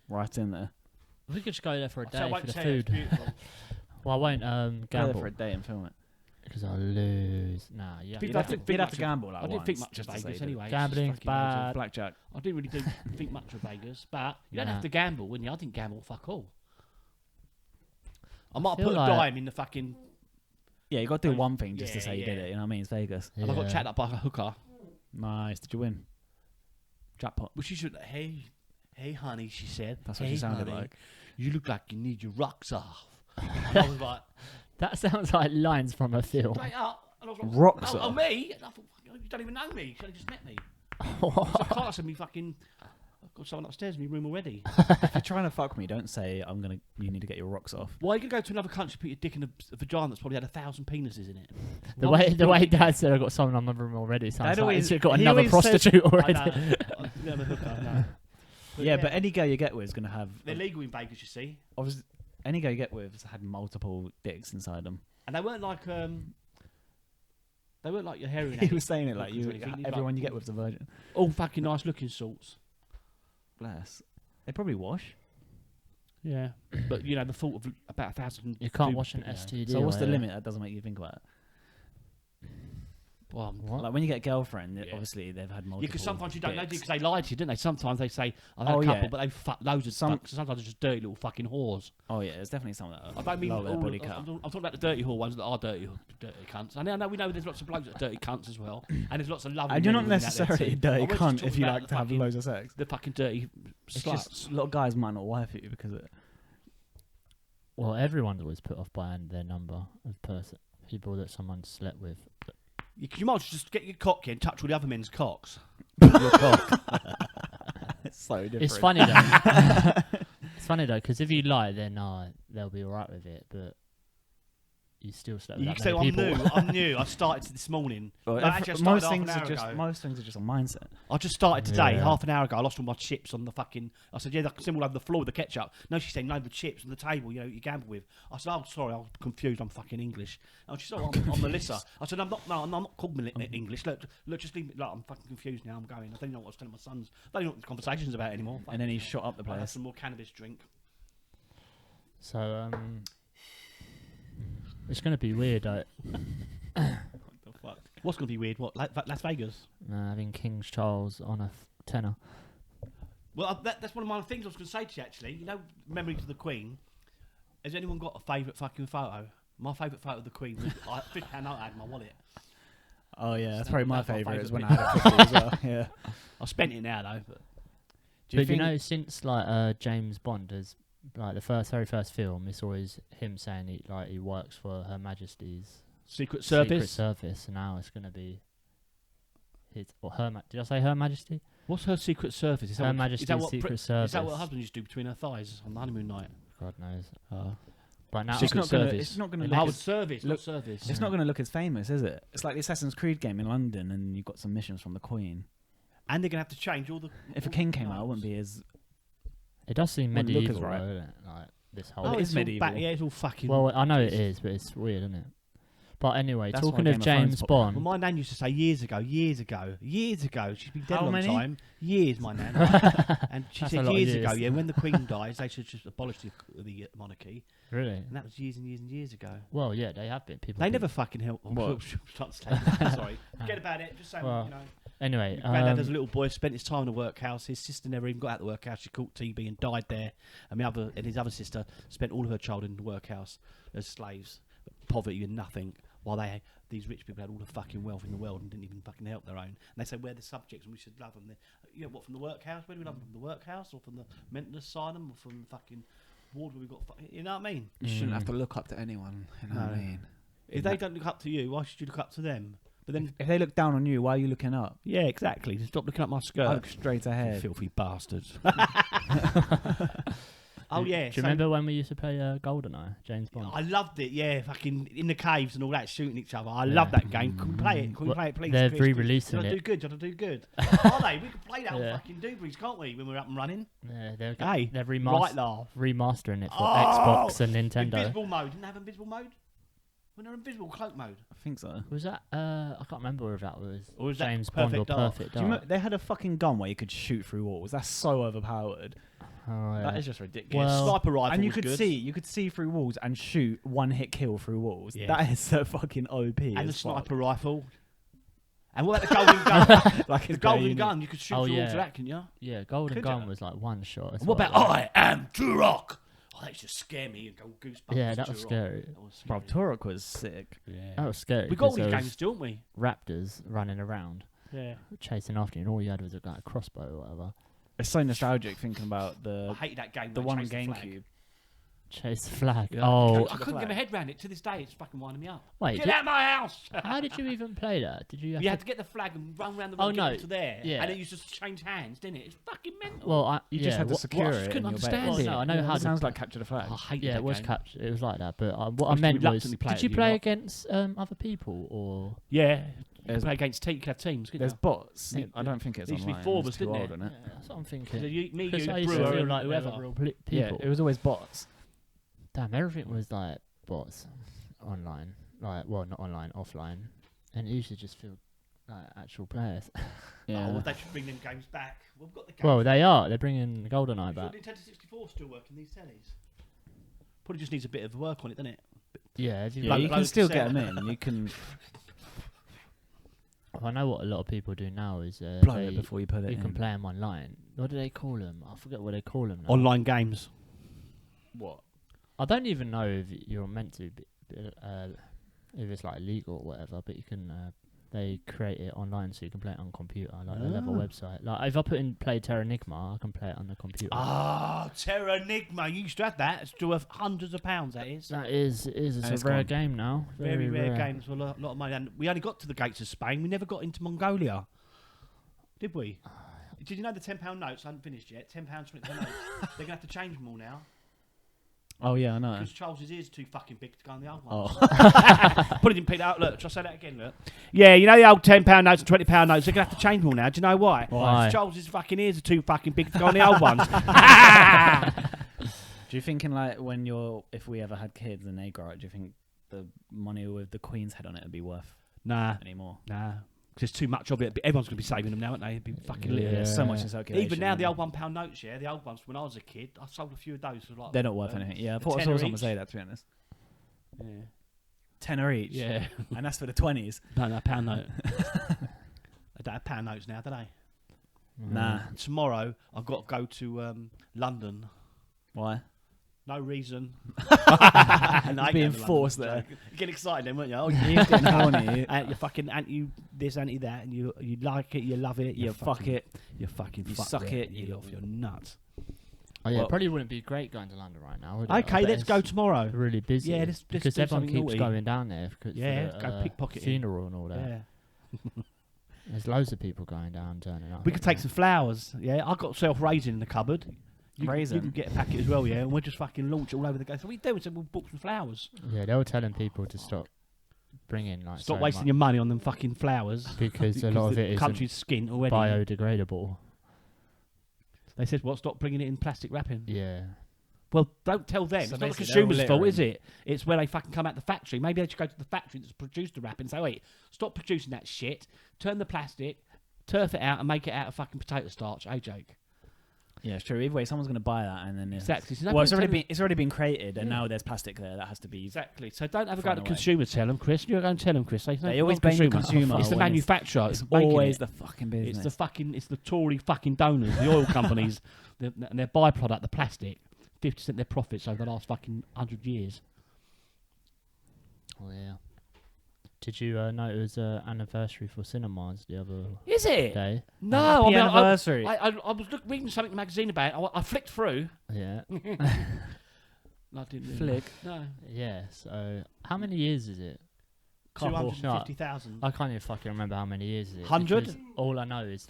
Right in there. We could just go there for a So I day won't for the tell you, it's food. beautiful. Well, I won't Go there gamble for a day and film it. because I'll lose. Nah, yeah. People You'd don't have to, think you'd have much to of- gamble like I didn't once, think much just of to say Vegas that. anyway. It's Gambling's just fucking loads of- bad. Blackjack. I didn't really think much of Vegas, but you don't Nah. have to gamble, wouldn't you? I didn't gamble fuck all. I might have feel put a like- dime in the fucking. Yeah, you got to do Oh, one thing just to yeah, say you did yeah. it. You know what I mean? It's Vegas. And I got Yeah. chatted up by a hooker. Nice. Did you win? Jackpot. Well, she should. Hey, honey, she said. That's what hey, she sounded honey, like. You look like you need your rocks off. And I was like, That sounds like lines from a film. straight up. And I was like, Rocks oh, off. me? And I thought, you don't even know me. She only just met me. So I can't send me fucking. I've got someone upstairs in my room already. If you're trying to fuck me, don't say you need to get your rocks off. Why are you gonna go to another country, put your dick in a vagina that's probably had 1,000 penises in it? The Why would way you the put way it- Dad said I got someone on my room already sounds Dad like always- he's got he another always says- prostitute I already. know. I'm a hooker, no. But Yeah, but any girl you get with is gonna have. they're legal in Vegas, you see. Obviously, any girl you get with has had multiple dicks inside them. And they weren't like your heroin. He was addicts, saying it like hookers you, or anything. He's everyone like, you get with the virgin. all fucking nice looking sorts. Bless. They probably wash. Yeah, but you know the thought of about 1,000. You can't dudes, watch an you know. STD. So what's the where- limit that doesn't make you think about it? Well, What? Like when you get a girlfriend, Yeah. obviously they've had multiple. yeah, because sometimes you don't know dicks. because they lie to you, don't they? Sometimes they say I've had Oh, a couple, yeah. but they've fucked loads of Some- stuff. So sometimes they're just dirty little fucking whores. Oh yeah, there's definitely some that I don't mean lower their all. body I'm count. talking about the dirty whore ones that are dirty cunts. I know we know there's lots of blokes that are dirty cunts as well, and there's lots of lovely. And you're men not and women out there necessarily a too. dirty I was just cunt talking if you about like the to have fucking- loads of sex. the fucking dirty It's sluts. just a lot of guys might not wife you because of it. Well, everyone's always put off by their number of people that someone slept with. You might as well just get your cock here and touch all the other men's cocks. Your cock. It's so different. It's funny though. It's funny though, because if you lie, then they'll be alright with it. But you still slept with You that can say many I'm people. new. I'm new. I started this morning. Well, No, actually, I started most half things an are hour just ago. most things are just a mindset. I just started today, Yeah. half an hour ago. I lost all my chips on the fucking. I said, yeah, I can see them all over the floor with the ketchup. No, she said, no, the chips on the table, you know, you gamble with. I said, oh, sorry, I'm confused. I'm fucking English. And she said, oh, I'm Melissa. I said, I'm not called English. Look, just leave me. Look, I'm fucking confused now. I'm going. I don't know what I was telling my sons. I don't know what the conversation's about anymore. And then he shot up the I'll have place. some more cannabis drink. So it's gonna be weird. What the fuck? What's going to be weird? What, Las Vegas? Having King Charles on a tenner. Well, that's one of my things I was going to say to you, actually. You know, memory to the Queen. Has anyone got a favourite fucking photo? My favourite photo of the Queen was £50 note I had in my wallet. Oh yeah, that's That- probably my that's my favourite. Is favourite when I had a 50 as well. Yeah. I spent it now, though. But Do you But think? you know, since like James Bond has like the very first film, it's always him saying he works for Her Majesty's Secret Secret Service. Service, and now it's gonna be his or her. Did I say Her Majesty? What's her Secret Service? Is that Her what- Majesty's is that what Secret Pri- Service. Is that what her husband used to do between her thighs on the honeymoon night? God knows. But now Secret Service. It's not gonna And look. I As, was service, look- not service. it's not gonna look as famous, is it? It's like the Assassin's Creed game in London, and you've got some missions from the Queen. And they're going to have to change all the. If a all king the came out, it wouldn't notes. be as. it does seem Wouldn't look as medieval, right. though, isn't it? Like this whole. Oh, it it's is all medieval. yeah, it's all fucking. Well, I know it Jesus. is, but it's weird, isn't it? But anyway, That's why talking Game of of Thrones James popular. Bond, Well, my nan used to say years ago. She's been dead How a long many? time. Years, my nan. And she That's a said lot of years ago, years. yeah, when the Queen dies, they should just abolish the monarchy. really? And that was years and years and years ago. Well, yeah, they have been. People. They do- never fucking help. What? Sorry. Forget about it. Just saying, Well, you know. Anyway, Granddad, as a little boy, spent his time in the workhouse. His sister never even got out of the workhouse. She caught TB and died there. And his other sister spent all of her childhood in the workhouse as slaves, poverty and nothing. While these rich people had all the fucking wealth in the world and didn't even fucking help their own. And they say we're the subjects and we should love them. You know what? From the workhouse? Where do we love them? From the workhouse or from the mental asylum or from the fucking ward where we got? You know what I mean? You shouldn't have to look up to anyone. You know what I No. mean? If they don't look up to you, why should you look up to them? But then, If they look down on you, why are you looking up? yeah, exactly. Just stop looking up my I skirt. look straight ahead. Filthy bastards. Oh yeah. Do you so- remember when we used to play GoldenEye, James Bond? I loved it, yeah. Fucking in the caves and all that, shooting each other. I Yeah. love that game. Can we play it? Can we Well, play it, please? they're Chris? re-releasing Did I it. do good? Did I do good? Are they? We could play that Yeah. on fucking Doobrys, can't we? When we're up and running. Yeah, Hey, they're right laugh. remastering it for Oh, Xbox and Nintendo. Invisible mode. Didn't they have invisible mode? When they're invisible cloak mode. I think so. Was that? I can't remember if that was Or was that James Bond or Perfect Dark? Perfect Do you Dark. remember, they had a fucking gun where you could shoot through walls. That's so overpowered. Oh, yeah. That is just ridiculous. Well- Sniper rifle. and you was could good. you could see through walls and shoot one hit kill through walls. Yeah. That is so fucking OP. And the as fuck. sniper rifle. And what about the golden gun? Like The it's golden very gun. You could shoot Oh, through yeah. walls with that, couldn't you? Yeah, Golden Could Gun ya? was like one shot. as And what well, about like- I am Turok? Oh, that used to scare me and go goosebumps. Yeah, that was Turok. scary. That was Bro, scary. Turok was sick. Yeah. That was scary. We got all 'cause these there games, was don't we? raptors running around, Yeah. chasing after you, and all you had was like a crossbow or whatever. It's so nostalgic thinking about I the hated that game. the where one they on chased the flag. GameCube. Chase the flag. Yeah. Oh, I couldn't get my head around it to this day. It's fucking winding me up. wait. Get Did, out of my house! how did you even play that? Did you have You to? had to get the flag and run around the Oh, road no. to there. Yeah. And it used to change hands, didn't it? It's fucking mental. Well, You yeah, just had to what- secure I it. just couldn't in your understand base. it. Well, no, I know how It to- sounds like capture the flag. I hated Yeah, that it was game. captured. It was like that. But what I used to meant was, reluctantly play did it you with play you lot. against other people or? Yeah. There's- Play against teams. You could have teams, couldn't There's you? bots. Yeah, I don't think it's there used to be online. 4 of It's us, too didn't old, there? isn't it? Yeah, that's what I'm So thinking. me, you, Because the I used to brewer, feel and like there whoever. were real Yeah, people. it was always bots. Damn, everything was like bots. online, like not online, offline, and it used to just feel like actual players. Yeah. Oh, well, they should bring them games back. We've got the games. Well, they are. They're bringing GoldenEye Is your back. Nintendo 64 still working these tellies? Probably just needs a bit of work on it, doesn't it? Yeah, if you Yeah, Like- you like can a still cassette. get them in. You can I know what a lot of people do now is blow it before you put it you in. can play them online. What do they call them? I forget what they call them now. Online games. What? I don't even know if you're meant to, if it's like illegal or whatever. But you can. They create it online so you can play it on computer, like a level website. Like if I put in play Terranigma, I can play it on the computer. Ah, Terranigma. You used to have that. It's still worth hundreds of pounds, that is. That is it's And a it's rare gone. game now. Very rare games for a lot of money. And we only got to the gates of Spain. We never got into Mongolia. Did we? Did you know the £10 notes? I haven't finished yet. £10, £20 notes. They're going to have to change them all now. Oh yeah, I know. Because Charles's ears are too fucking big to go on the old ones. Oh. Put it in Peter out. Look, shall I say that again? Look. Yeah, you know the old £10 notes and £20 notes. They're gonna have to change them all now. Do you know why? Why? 'Cause Charles's fucking ears are too fucking big to go on the old ones. Do you think in like if we ever had kids and they grow up, do you think the money with the Queen's head on it would be worth Nah, anymore? nah. There's too much of it. Everyone's gonna be saving them now, aren't they? It'd be fucking lit. Yeah. There's so much in circulation. Even now, the and old £1 notes, yeah, the old ones. When I was a kid, I sold a few of those for like. they're not worth anything. Yeah, I a thought I saw tenner someone each. say that. To be honest, Yeah. tenner each. Yeah. And that's for the 20s. No, £1 note. They don't have £1 notes now, do they? Nah. Tomorrow, I've got to go to London. Why? No reason. It's being forced there. You get excited then, weren't you? Oh, You're getting horny. you fucking anti this, anti that, and you like it, you love it, You fuck it. you fucking You fuck suck it, you you- off your nuts. Oh yeah, Well- it probably wouldn't be great going to London right now. Would it? I Okay, bet let's go it's tomorrow. Really busy. Yeah, let's because do everyone something keeps naughty. going down there. For Yeah, the, go pickpocketing. funeral and all that. Yeah. There's loads of people going down, turning up. We could take some flowers. Yeah, I got self-raising in the cupboard. You Raisin? can get a packet as well, yeah, and we'll just fucking launch it all over the place. So we do. We said we'll book some flowers. Yeah, they were telling people to stop bringing like Stop so wasting much your money on them fucking flowers. because a lot of the it is country's skin already. biodegradable. They said, "What? Stop bringing it in plastic wrapping." Yeah. Well, don't tell them. So It's not the basically they're consumer's fault, littering. is it? It's where they fucking come out the factory. Maybe they should go to the factory that's produced the wrapping and say, "Wait, stop producing that shit. Turn the plastic, turf it out, and make it out of fucking potato starch." Hey, Jake. Yeah, it's true. Either way, someone's going to buy that, and then Exactly. So no well, point telling- it's already been created, and Yeah. now there's plastic there that has to be. Exactly. So don't ever go Thrown to away. consumer. Tell them, Chris. You're going to tell them, Chris. They always blame the consumer It's the when it's- manufacturer. It's making always it. the fucking business. It's the Tory fucking donors, the oil companies, and their byproduct, the plastic. 50% of their profits over the last fucking 100 years. Oh yeah. Did you know it was anniversary for cinemas the other Is it? day? No, Happy I mean, anniversary. I was reading something in the magazine about it. I flicked through. Yeah. No, I didn't really. Flick. No. Yeah. So how many years is it? Couple. 250,000. I can't even fucking remember how many years it is. 100? because All I know is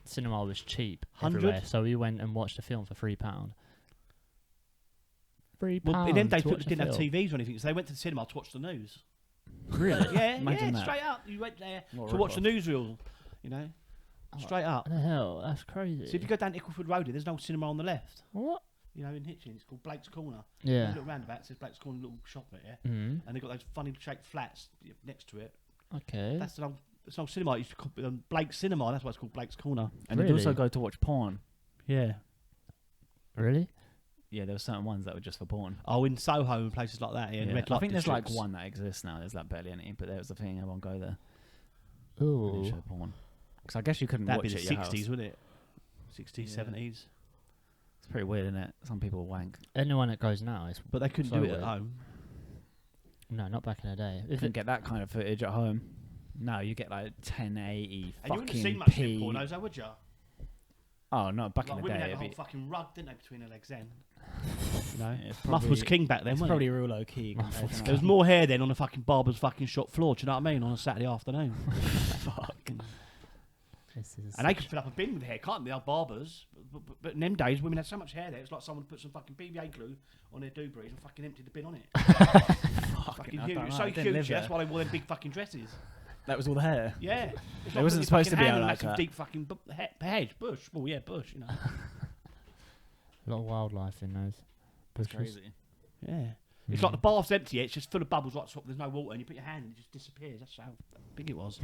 cinema was cheap 100? everywhere, so we went and watched a film for £3. £3. Well, in them days, to people watch a didn't have film. TVs or anything, so they went to the cinema to watch the news. Really? Yeah, Imagine that. straight up. You went there What a to watch the rip-off. newsreel, you know, Oh, straight up. What the hell? That's crazy. So if you go down Ickleford Road, there's no cinema on the left. What? You know, in Hitchin, it's called Blake's Corner. Yeah. There's a little roundabout, it says Blake's Corner, little shop there, Mm. and they've got those funny shaped flats next to it. Okay. That's an old cinema. It used to call Blake's Cinema. That's why it's called Blake's Corner. And you'd also Really? go to watch porn. Yeah. Really? Yeah, there were certain ones that were just for porn. Oh, in Soho and places like that. Yeah, in red I light think there's like districts. one that exists now. There's like barely any, but there was the thing. Everyone go there. Ooh. And show porn. Because I guess you couldn't That'd watch be it the at your 60s, house. wouldn't it? 60s, Yeah. 70s. It's pretty weird, isn't it? Some people wank. Anyone that goes now is But they couldn't So do it weird. at home. no, not back in the day. You couldn't get that kind of footage at home. No, you get like 1080 And you wouldn't have seen fucking much P. pornos, though, would you? Oh no, back Like in the women day, had the it'd whole be, fucking rug, didn't they, between their legs then? You know? yeah, it's Muff was probably- king back then, it's wasn't probably it? real low key. compared to There was now. more hair then on a fucking barber's fucking shop floor, do you know what I mean? On a Saturday afternoon. This is And they could fill up a bin with hair, can't they? Our barbers. But in them days, women had so much hair there, it's like someone put some fucking PVA glue on their doobies and fucking emptied the bin on it. Fucking I huge. don't It's know, so I didn't huge, live that's there. why they wore them big fucking dresses. That was all the hair. Yeah. It's It wasn't supposed to be like some that. deep fucking hedge, bush. Well, yeah, bush, you know. a lot of wildlife in those It's bushes. crazy. Yeah. It's like the bath's empty. It's just full of bubbles. Like there's no water, and you put your hand, and it just disappears. That's how big it was.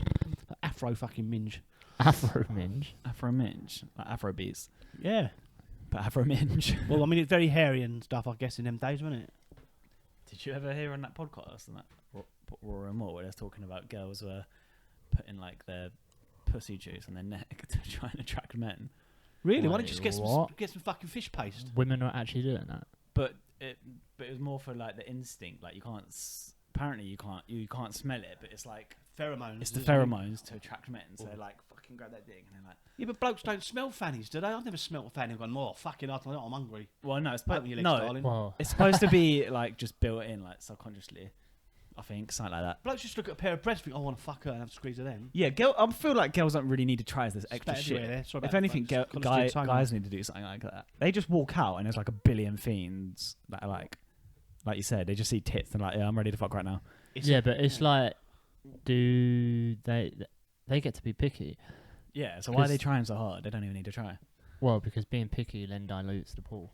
Afro fucking minge. Afro minge. Afro minge, like Afro beats, Yeah. but Afro minge. Well, I mean, it's very hairy and stuff. I guess in them days, wasn't it? Did you ever hear on that podcast and that Raw and More where they're talking about girls were putting like their pussy juice on their neck to try and attract men? Really? Why Wait, don't you just get what? some fucking fish paste? Women are actually doing that. But it was more for like the instinct. Like you can't. Apparently you can't smell it, but it's like Pheromones. it's the isn't it? pheromones to attract men. So they're like fucking grab that dick and they're like. Yeah, but blokes don't smell fannies, do they? I've never smelt a fanny and gone, oh, fucking hell, I'm hungry. Well, no, it's Open your legs, no. darling. Well, It's supposed to be like just built in, like subconsciously. I think something like that. Blokes just look at a pair of breasts and think, I want to fuck her and have a squeeze of them. Yeah, I feel like girls don't really need to try this extra Spat shit. everywhere there. Sorry If about anything, that, folks. College student guys need to do something like that. They just walk out and there's like a billion fiends that are like you said, they just see tits and like, yeah, I'm ready to fuck right now. yeah, but it's like, do they get to be picky? Yeah, so why are they 'Cause- trying so hard? They don't even need to try. Well, because being picky then dilutes the pool.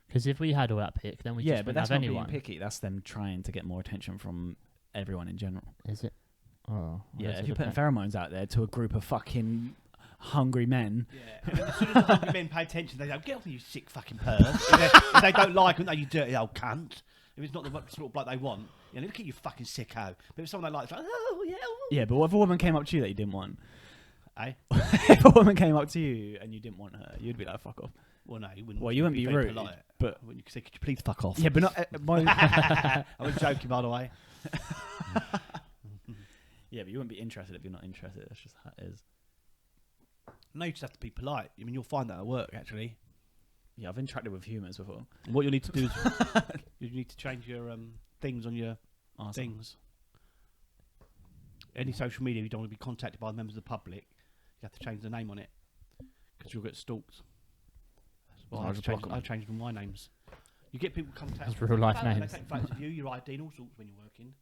Because if we had all that pick, then we Yeah, just but wouldn't that's have not anyone. being picky. That's them trying to get more attention from everyone in general. Is it? Oh, well, Yeah, that's if a you're putting depend- pheromones out there to a group of fucking hungry men. Yeah, and then as soon as the hungry men pay attention, they go, get off me, you sick fucking perv. If they don't like them, you dirty old cunt. If it's not the sort of bloke they want, look at you fucking sicko. But if someone they like, it's like, oh, yeah. Oh. Yeah, but what if a woman came up to you that you didn't want? Eh? If a woman came up to you and you didn't want her, you'd be like, fuck off. Well, no, you wouldn't. Well, you wouldn't be very rude, polite. but- When you say, could you please fuck off? Yeah, but not. I was joking, by the way. Yeah, but you wouldn't be interested if you're not interested. That's just how it is. No, you just have to be polite. I mean, you'll find that at work, actually. Yeah, I've interacted with humans before. What you'll need to do is you need to change your things on your Awesome. things. Any social media, you don't want to be contacted by members of the public. You have to change the name on it because you'll get stalked. Well, I'll just block 'em. I changed my names. You get people contact. That's real life They names. take photos of you, your ID, and all sorts when you're working,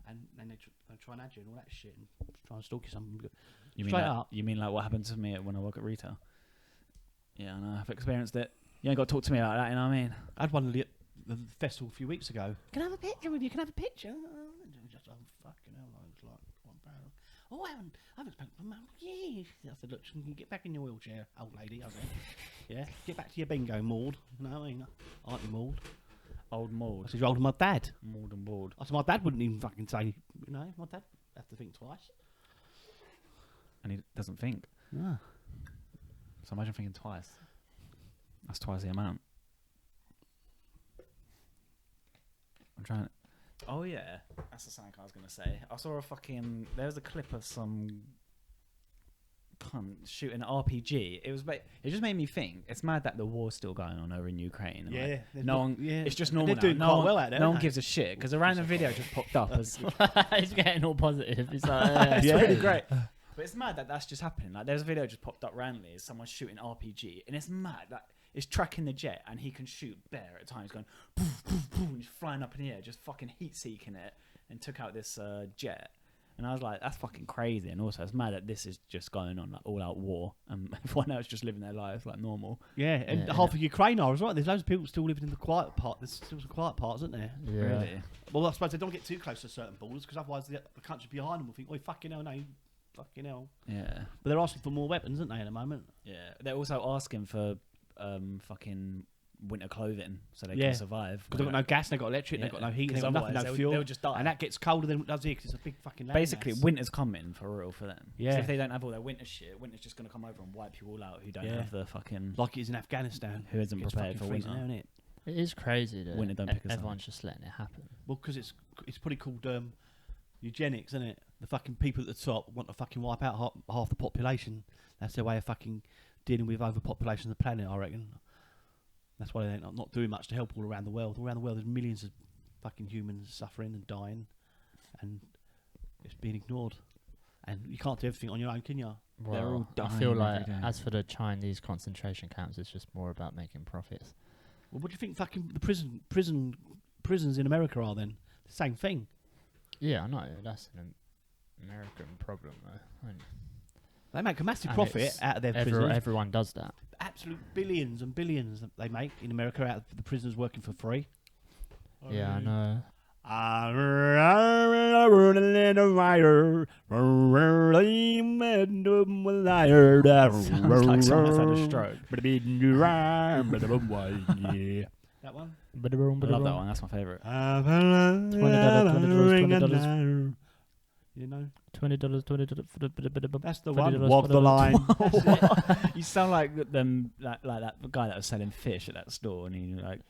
and then they try and add you and all that shit and try and stalk you. You mean Straight like, up. You mean like what happened to me when I work at retail? Yeah, I know. I've experienced it. You ain't got to talk to me about that. You know what I mean? I had one at the festival a few weeks ago. Can I have a picture with you? Can I have a picture? Just, oh, fucking hell, I was like, what about? Oh, I haven't spoken for months. Yeah. I said, look, you can get back in your wheelchair, old lady. I said, yeah, get back to your bingo, Maud. You know what I mean? Auntie Maud. Old I mold. said, you're older than my dad. Mold and board. I said, my dad wouldn't even fucking say, my dad have to think twice. And he doesn't think. Yeah. So imagine thinking twice. That's twice the amount. I'm trying. Oh yeah, that's the something I was gonna say. I saw a fucking. There was a clip of some cunt shooting an RPG. It just made me think. It's mad that the war's still going on over in Ukraine. and, like, no one. Yeah. It's just And normal. they're doing now. quite No one, well out there. no aren't one they? gives a shit because a random video just popped up as He's getting all positive. He's like, it's Yeah. really great. But it's mad that that's just happening. Like, there's a video just popped up randomly. Is someone shooting RPG, and it's mad that it's tracking the jet, and he can shoot bare at times, going poof, poof, poof, and he's flying up in the air, just fucking heat seeking it, and took out this jet. And I was like, that's fucking crazy. And also, it's mad that this is just going on, like all out war, and everyone else just living their lives like normal. Yeah, and Yeah, half of Ukraine are as well. There's loads of people still living in the quiet part. There's still some quiet parts, isn't there? yeah. Really? Well, I suppose they don't get too close to certain borders because otherwise the country behind them will think, "Oh, fucking hell, no, fucking hell." Yeah. But they're asking for more weapons, aren't they, at the moment? Yeah. They're also asking for fucking winter clothing so they Yeah. can survive. Because they've got no gas, they've got electric, they've got no heat, 'Cause they've got nothing, otherwise no they'll- fuel. They'll just die. And that gets colder than it does here because it's a big fucking landmass. Basically, winter's coming for real for them. Yeah. So if they don't have all their winter shit, winter's just going to come over and wipe you all out who don't Yeah. have the fucking... like it is in Afghanistan. Who isn't Gets prepared fucking for freezing winter. there, innit? It is crazy that Winter don't pick us up. everyone's just letting it happen. Well, because it's pretty called eugenics, isn't it? The fucking people at the top want to fucking wipe out half the population. That's their way of fucking dealing with overpopulation of the planet, I reckon. That's why they're not doing much to help all around the world. All around the world, there's millions of fucking humans suffering and dying, and it's being ignored. And you can't do everything on your own, can you? They're all I feel dying like, every day. as for the Chinese concentration camps, it's just more about making profits. Well, what do you think fucking the prisons in America are then? The same thing. Yeah, I know. That's an American problem, though. They make a massive And profit it's- out of their prisoners. Everyone does that. Absolute billions and billions that they make in America out of the prisoners working for free. Yeah, I know. Sounds like someone that's had a stroke. That one? I love that one. That's my favourite. $20. You know, $20. that's the $20 one. Walk for the the- line. You sound like them, like that guy that was selling fish at that store, and he like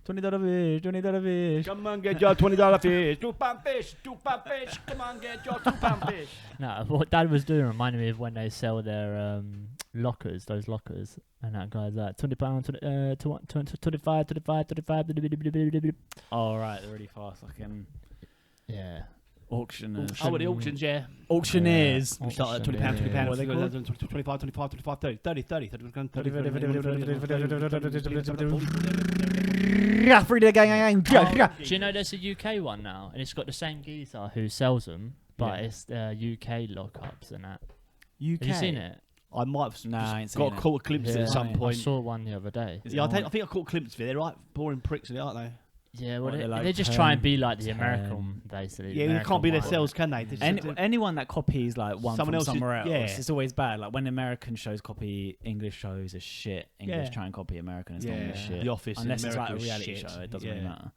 $20 fish, $20 fish. Come on, get your $20 fish. £2 fish. £2 fish. Come on, get your £2 fish. No, what Dad was doing reminded me of when they sell their lockers, those lockers, and that guy's like £20, 25. Oh right, they're really fast. Fucking Yeah. auctioners. Oh, at the auctions, yeah. Auctioneers. Yeah. We start at £20, £20. What are they called? 25, 25, 25, 30, 30, 30, 30, Do you know there's a UK one now, and it's got the same geezer who sells them, but Yeah. it's UK lockups and that. UK. Have you seen it? I might have Nah, I ain't got seen it. caught a glimpse of it at some Yeah. I point. saw one the other day. Is it Yeah, I more- think I caught a glimpse of it. They're right boring pricks, aren't they? Yeah, well, What, they, they're like they just try and 10, be like the 10. American, basically. Yeah, they American can't be one. themselves, can they? They just- Anyone that copies like one Someone from else's- somewhere else, yeah. it's always bad. Like when American shows copy English shows, is shit. English Yeah. try and copy American, it's Yeah, normally shit. The Office. Unless in it's like a America is reality shit. show, it doesn't really Yeah. matter.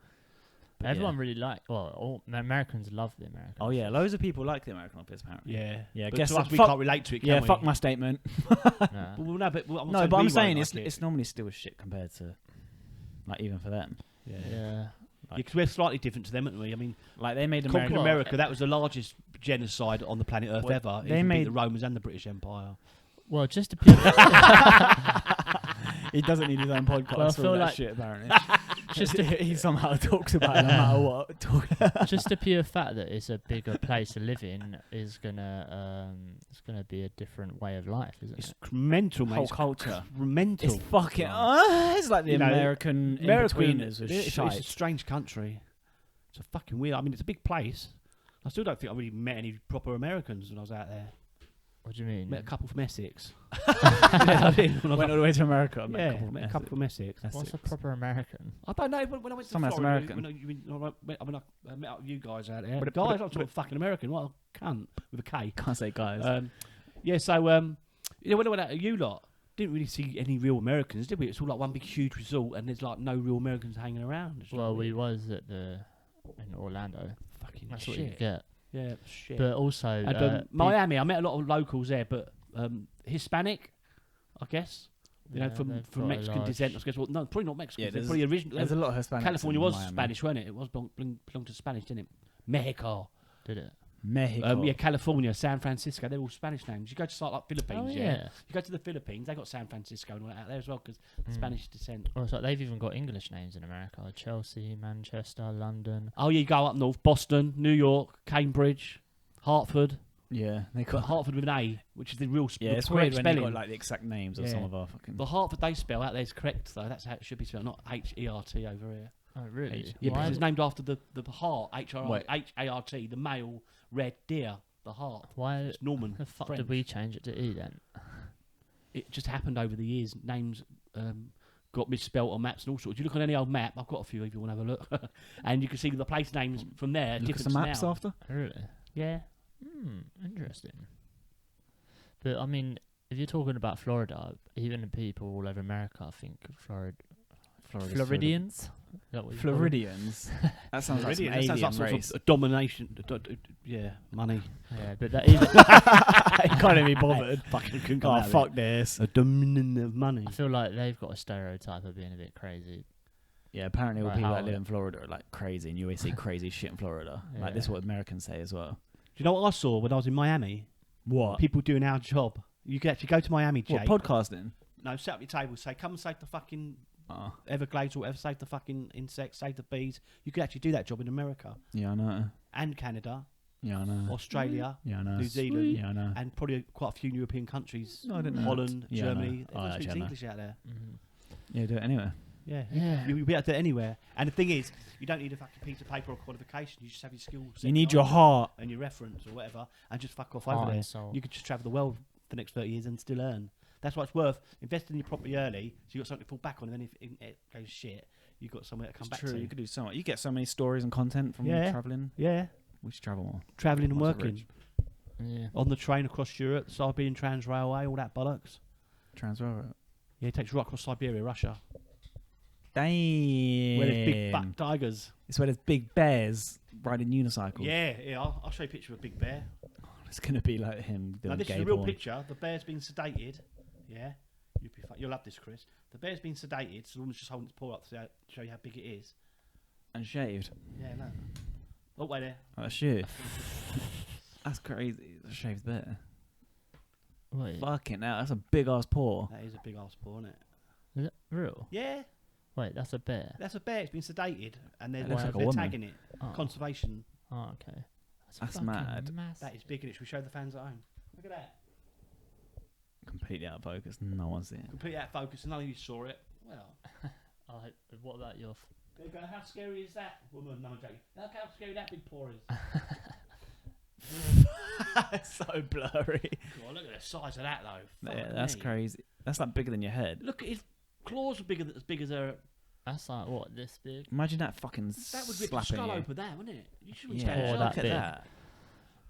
But Everyone yeah. really like. Well, all Americans love the American. Oh yeah, loads of people like the American Office apparently. Yeah, Yeah, But guess to that- us, we fuck- can't relate to it. Can Yeah, we? fuck my statement. Nah. Well, no, but No, but I'm we saying won't like it's normally still shit compared to like even for them. Yeah, Yeah. because we're slightly different to them, aren't we? I mean, Like they made conquering America. America, that was the largest genocide on the planet Earth Well, ever. they It made- beat the Romans and the British Empire. Well, just to He doesn't need his own podcast Well, I for feel all that like- shit apparently. Just he somehow talks about it no matter what. just the pure fact that it's a bigger place to live in is gonna it's gonna be a different way of life, isn't It's it? mental, mate. Whole It's culture. mental. It's fucking. it's like the You know, American in-betweeners with it's a shite. strange country. It's a fucking weird. I mean, it's a big place. I still don't think I really met any proper Americans when I was out there. What do you mean? Met a couple from Essex. You know what I mean? When I was Went all the way to America. met a couple from Essex. What's a proper American? I don't know. When I went to Someone that's Florida, American. I met up with you guys out there. But- Guys, but- I'm sort of fucking American. What a cunt with a K. Can't say guys. Yeah, so you know, when I went out, you lot didn't really see any real Americans, did we? It's all like one big huge resort, and there's like no real Americans hanging around. It's Well, like we was at in Orlando. fucking That's shit. what you get. Yeah, shit. But also, And Miami, I met a lot of locals there, but Hispanic, I guess. You know, yeah, from they've got a Mexican large- descent. I guess. Well, no, probably not Mexican. Yeah, they're there's- probably original. There's a lot of Hispanics. California in was Miami. Spanish, wasn't it? It was belonged to Spanish, didn't it? Mexico. Did it? Mexico. Yeah, California, San Francisco. They're all Spanish names. You go to like Philippines, Oh yeah. yeah. You go to the Philippines, they got San Francisco and all that out there as well because Mm. Spanish descent. Well, it's like they've even got English names in America: like Chelsea, Manchester, London. Oh, yeah, you go up north, Boston, New York, Cambridge, Hartford. Yeah, they But got. Hartford with an A, which is the real Yeah, the it's correct weird when they spelling. got like the exact names of Yeah. some of our fucking. The Hartford they spell out there is correct though. That's how it should be spelled, not H-E-R-T over here. Oh really? Yeah, Why because it's d- named after the hart, Wait. H-A-R-T, the male red deer, the hart. Why It's Norman. the fuck French. did we change it to E then? It just happened over the years. Names got misspelt on maps and all sorts. You look on any old map, I've got a few if you want to have a look, and you can see the place names from there. Look at different some maps now. after. Really? Yeah. Interesting. But I mean, if you're talking about Florida, even the people all over America, I think Floridians. Is that what you call them? Floridians. That sounds like some That sounds alien like sort race. of a domination. Yeah, money. Yeah, but that even Can't even be bothered. Fucking couldn't come Oh out of fuck it. this. A dominion of money. I feel like they've got a stereotype of being a bit crazy. Yeah, apparently all Like people how- that live in Florida are like crazy, and you always see crazy shit in Florida. Like this is Yeah. what Americans say as well. Do you know what I saw when I was in Miami? What? People doing our job. You could actually go to Miami, Jake. What podcasting? No, set up your table. Say, come and save the fucking Oh, Everglades or whatever. Save the fucking insects. Save the bees. You could actually do that job in America yeah, I know. and Canada, Yeah, I know. Australia, Yeah, I know. New Zealand, Yeah, I know. and probably quite a few European countries. No, I didn't know. Holland, Yeah, I know. Germany. Oh, Everyone actually, speaks I know. English out there. Yeah, do it anyway. Yeah. Yeah. You'll be able to do it anywhere. And the thing is, you don't need a fucking piece of paper or qualification. You just have your skills. You need your heart. and your reference or whatever, and just fuck off Heart over and there. soul. You could just travel the world for the next 30 years and still earn. That's why it's worth investing in your property early, so you got something to fall back on. And then if it goes shit, you've got somewhere to come It's back true. to. You could do so much. You get so many stories and content from Yeah. traveling. Yeah, We should travel more. travelling and Lots of working rich. Yeah. on the train across Europe, the Siberian Trans Railway, all that bollocks. Transfer. Yeah, it takes you right across Siberia, Russia, Damn. where there's big fat tigers. It's where there's big bears riding unicycles. Yeah, I'll show you a picture of a big bear. It's gonna be like him doing Now, this gay is a real porn. picture. The bear's been sedated. Yeah, you'll love this, Chris. The bear's been sedated, so the woman's just holding its paw up to show you how big it is. And shaved. Yeah, no. Oh, wait there. Oh, that's you. That's crazy. It's a shaved bear. Wait, Fucking hell, that's a big ass paw. That is a big ass paw, isn't it? is it real? Yeah, Wait, that's a bear. that's a bear. It's been sedated, and they're, It looks they're, like a they're woman. tagging it. Oh, Conservation. oh okay. That's fucking mad. massive. That is big, and it should we show the fans at home. Look at that. Completely out of focus. No one's seeing it. Completely out of focus, and none of you saw it. Well, Oh, what about your? there you go. How scary is that? Woman, no, I'm joking. Look how scary that big paw is. It's so blurry. God, look at the size of that, though. Yeah, Fuck that's me. crazy. That's like bigger than your head. Look, his claws are bigger, as big as a. That's like what, this big? Imagine that fucking That would rip the slapping skull you. open there, wouldn't it? You shouldn't Yeah, stand Paw a that chance. look at big. that.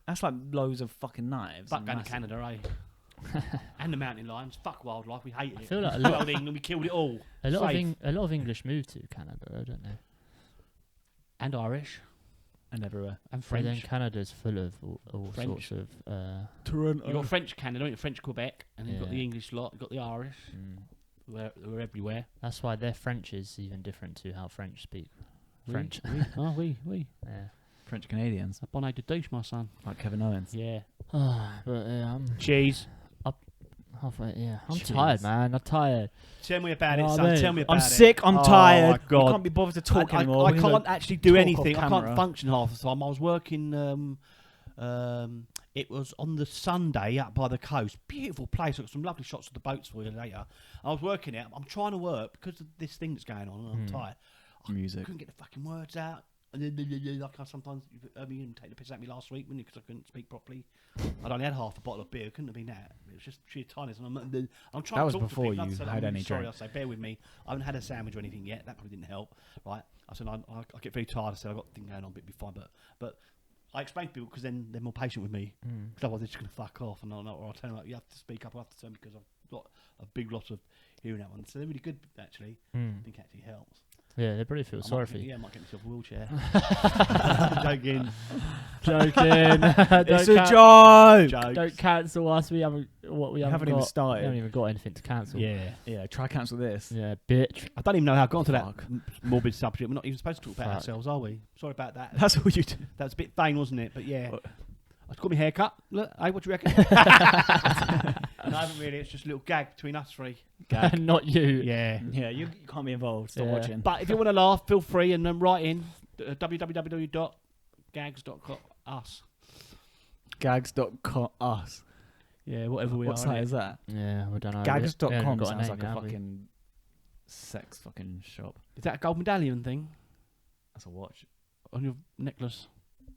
That's like loads of fucking knives. Fuck and going to massive. Canada, eh? And the mountain lions. Fuck wildlife. We hated I it. feel like a lot, Well, England, we killed it all. a lot of Safe. a lot of English move to Canada, though, don't they? And Irish. And everywhere. And But then French. Canada's full of all French. sorts of. Toronto. You've got French Canada, haven't you? French Quebec, and then you've got Yeah. the English lot, you've got the Irish, who are everywhere. That's why their French is even different to how French speak French. Oui. Yeah. French Canadians. A bonnet de douche, my son. Like Kevin Owens. Yeah. But yeah, I'm Cheese. halfway. Yeah, I'm Cheers. tired, man. I'm tired. Tell me about You it, know what son. I mean? Tell me about I'm it. sick. I'm Oh, tired. my God. I can't be bothered to talk I anymore. I We're gonna can't actually do talk off anything. I camera. can't function half the time. I was working. It was on the Sunday up by the coast. Beautiful place. I've got some lovely shots of the boats for you later. I was working it. I'm trying to work because of this thing that's going on. And I'm tired. I Music. couldn't get the fucking words out. And then, like I sometimes, you take the piss at me last week, because I couldn't speak properly. I'd only had half a bottle of beer. Couldn't have been that. It was just sheer tiredness. And I'm trying That was to talk before to people. you I said, had I'm any sorry. drink. I say, bear with me. I haven't had a sandwich or anything yet. That probably didn't help. Right. I said, I get very tired. I said, I've got a thing going on, but it'll be fine. But I explain to people because then they're more patient with me. Because otherwise they're just going to fuck off. And I'll tell them, like, you have to speak up. I have to tell them because I've got a big lot of hearing that one. So they're really good, actually. I think it actually helps. Yeah, they probably feel sorry for you. Yeah, I might get myself a wheelchair. Joking. It's a joke. Jokes. Don't cancel us. We haven't haven't even got. started. We haven't even got anything to cancel. Yeah. Yeah, try cancel this. Yeah, bitch. I don't even know how I got onto that Fuck. morbid subject. We're not even supposed to talk about Fuck. ourselves, are we? Sorry about that. That's all you do. That was a bit vain, wasn't it? But yeah. What? I just got my hair cut. Look, hey, what do you reckon? No, I haven't really. It's just a little gag between us three. Not you. Yeah. Yeah, you can't be involved. Stop Yeah. watching. But if you want to laugh, feel free and write in www.gags.us. Gags.com.us. Yeah, whatever we What are. site innit? is that? Yeah, we don't know. Gags.com We haven't got sounds name like a yet, have we? fucking sex fucking shop. Is that a gold medallion thing That's a watch. on your necklace?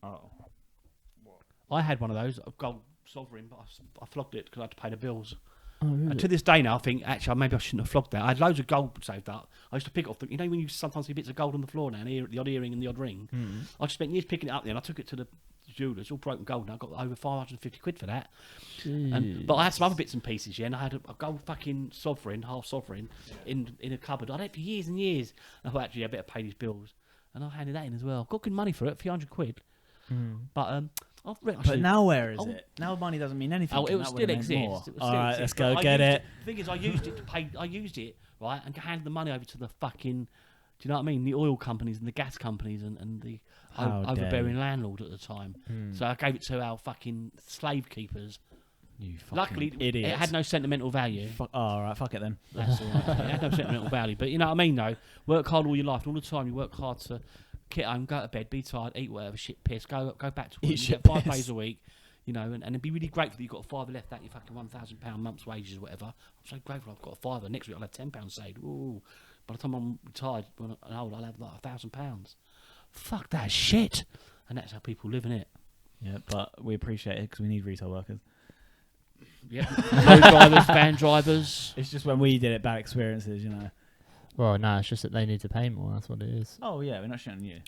Oh. I had one of those, a gold sovereign, but I flogged it because I had to pay the bills. Oh, really? And to this day now, I think, actually, maybe I shouldn't have flogged that. I had loads of gold saved up. I used to pick it off them. You know when you sometimes see bits of gold on the floor now, and the odd earring and the odd ring? I just spent years picking it up there, and I took it to the jewellers, all broken gold, and I got over 550 quid for that. But I had some other bits and pieces, yeah, and I had a gold fucking sovereign, half sovereign, in a cupboard. I had it for years and years. And I thought, actually, I better pay these bills. And I handed that in as well. Got good money for it, a few hundred quid. But I've But now where is Oh. it? Now money doesn't mean anything. Oh, it That will still would've meant exist. more. It will All still right, exist, let's but go I get used it. The thing is, I used it to pay. I used it right and handed the money over to the fucking. Do you know what I mean? The oil companies and the gas companies and the How dare overbearing you. landlord at the time. So I gave it to our fucking slave keepers. You fucking Luckily, idiot. it had no sentimental value. Oh, all right, fuck it then. That's all right. It had no sentimental value. But you know what I mean, though. Work hard all your life, and all the time you work hard to get home, go to bed, be tired, eat whatever, shit piss, go back to work. Eat You shit get 5 piss. days a week, you know, and be really grateful that you've got a fiver left out your fucking £1,000 month's wages or whatever. I'm so grateful I've got a fiver. Next week I'll have £10 saved. Ooh. By the time I'm retired when I'm old, I'll have like £1,000. Fuck that shit. And that's how people live in it. Yeah, but we appreciate it because we need retail workers. Yep. Low drivers, van drivers. It's just when we did it, bad experiences, you know. Well, no, it's just that they need to pay more. That's what it is. Oh yeah, we're not shitting on you.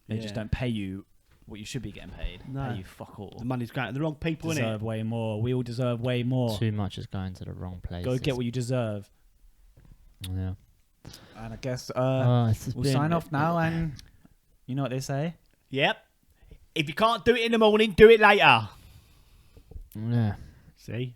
They just Yeah. don't pay you what you should be getting paid. No. Pay you fuck all. The money's going to the wrong people, innit? Deserve way more. We all deserve way more. Too much is going to the wrong place. Go get what you deserve. Yeah. And I guess It's we'll been- sign off now. And you know what they say? Yep. If you can't do it in the morning, do it later. Yeah. See?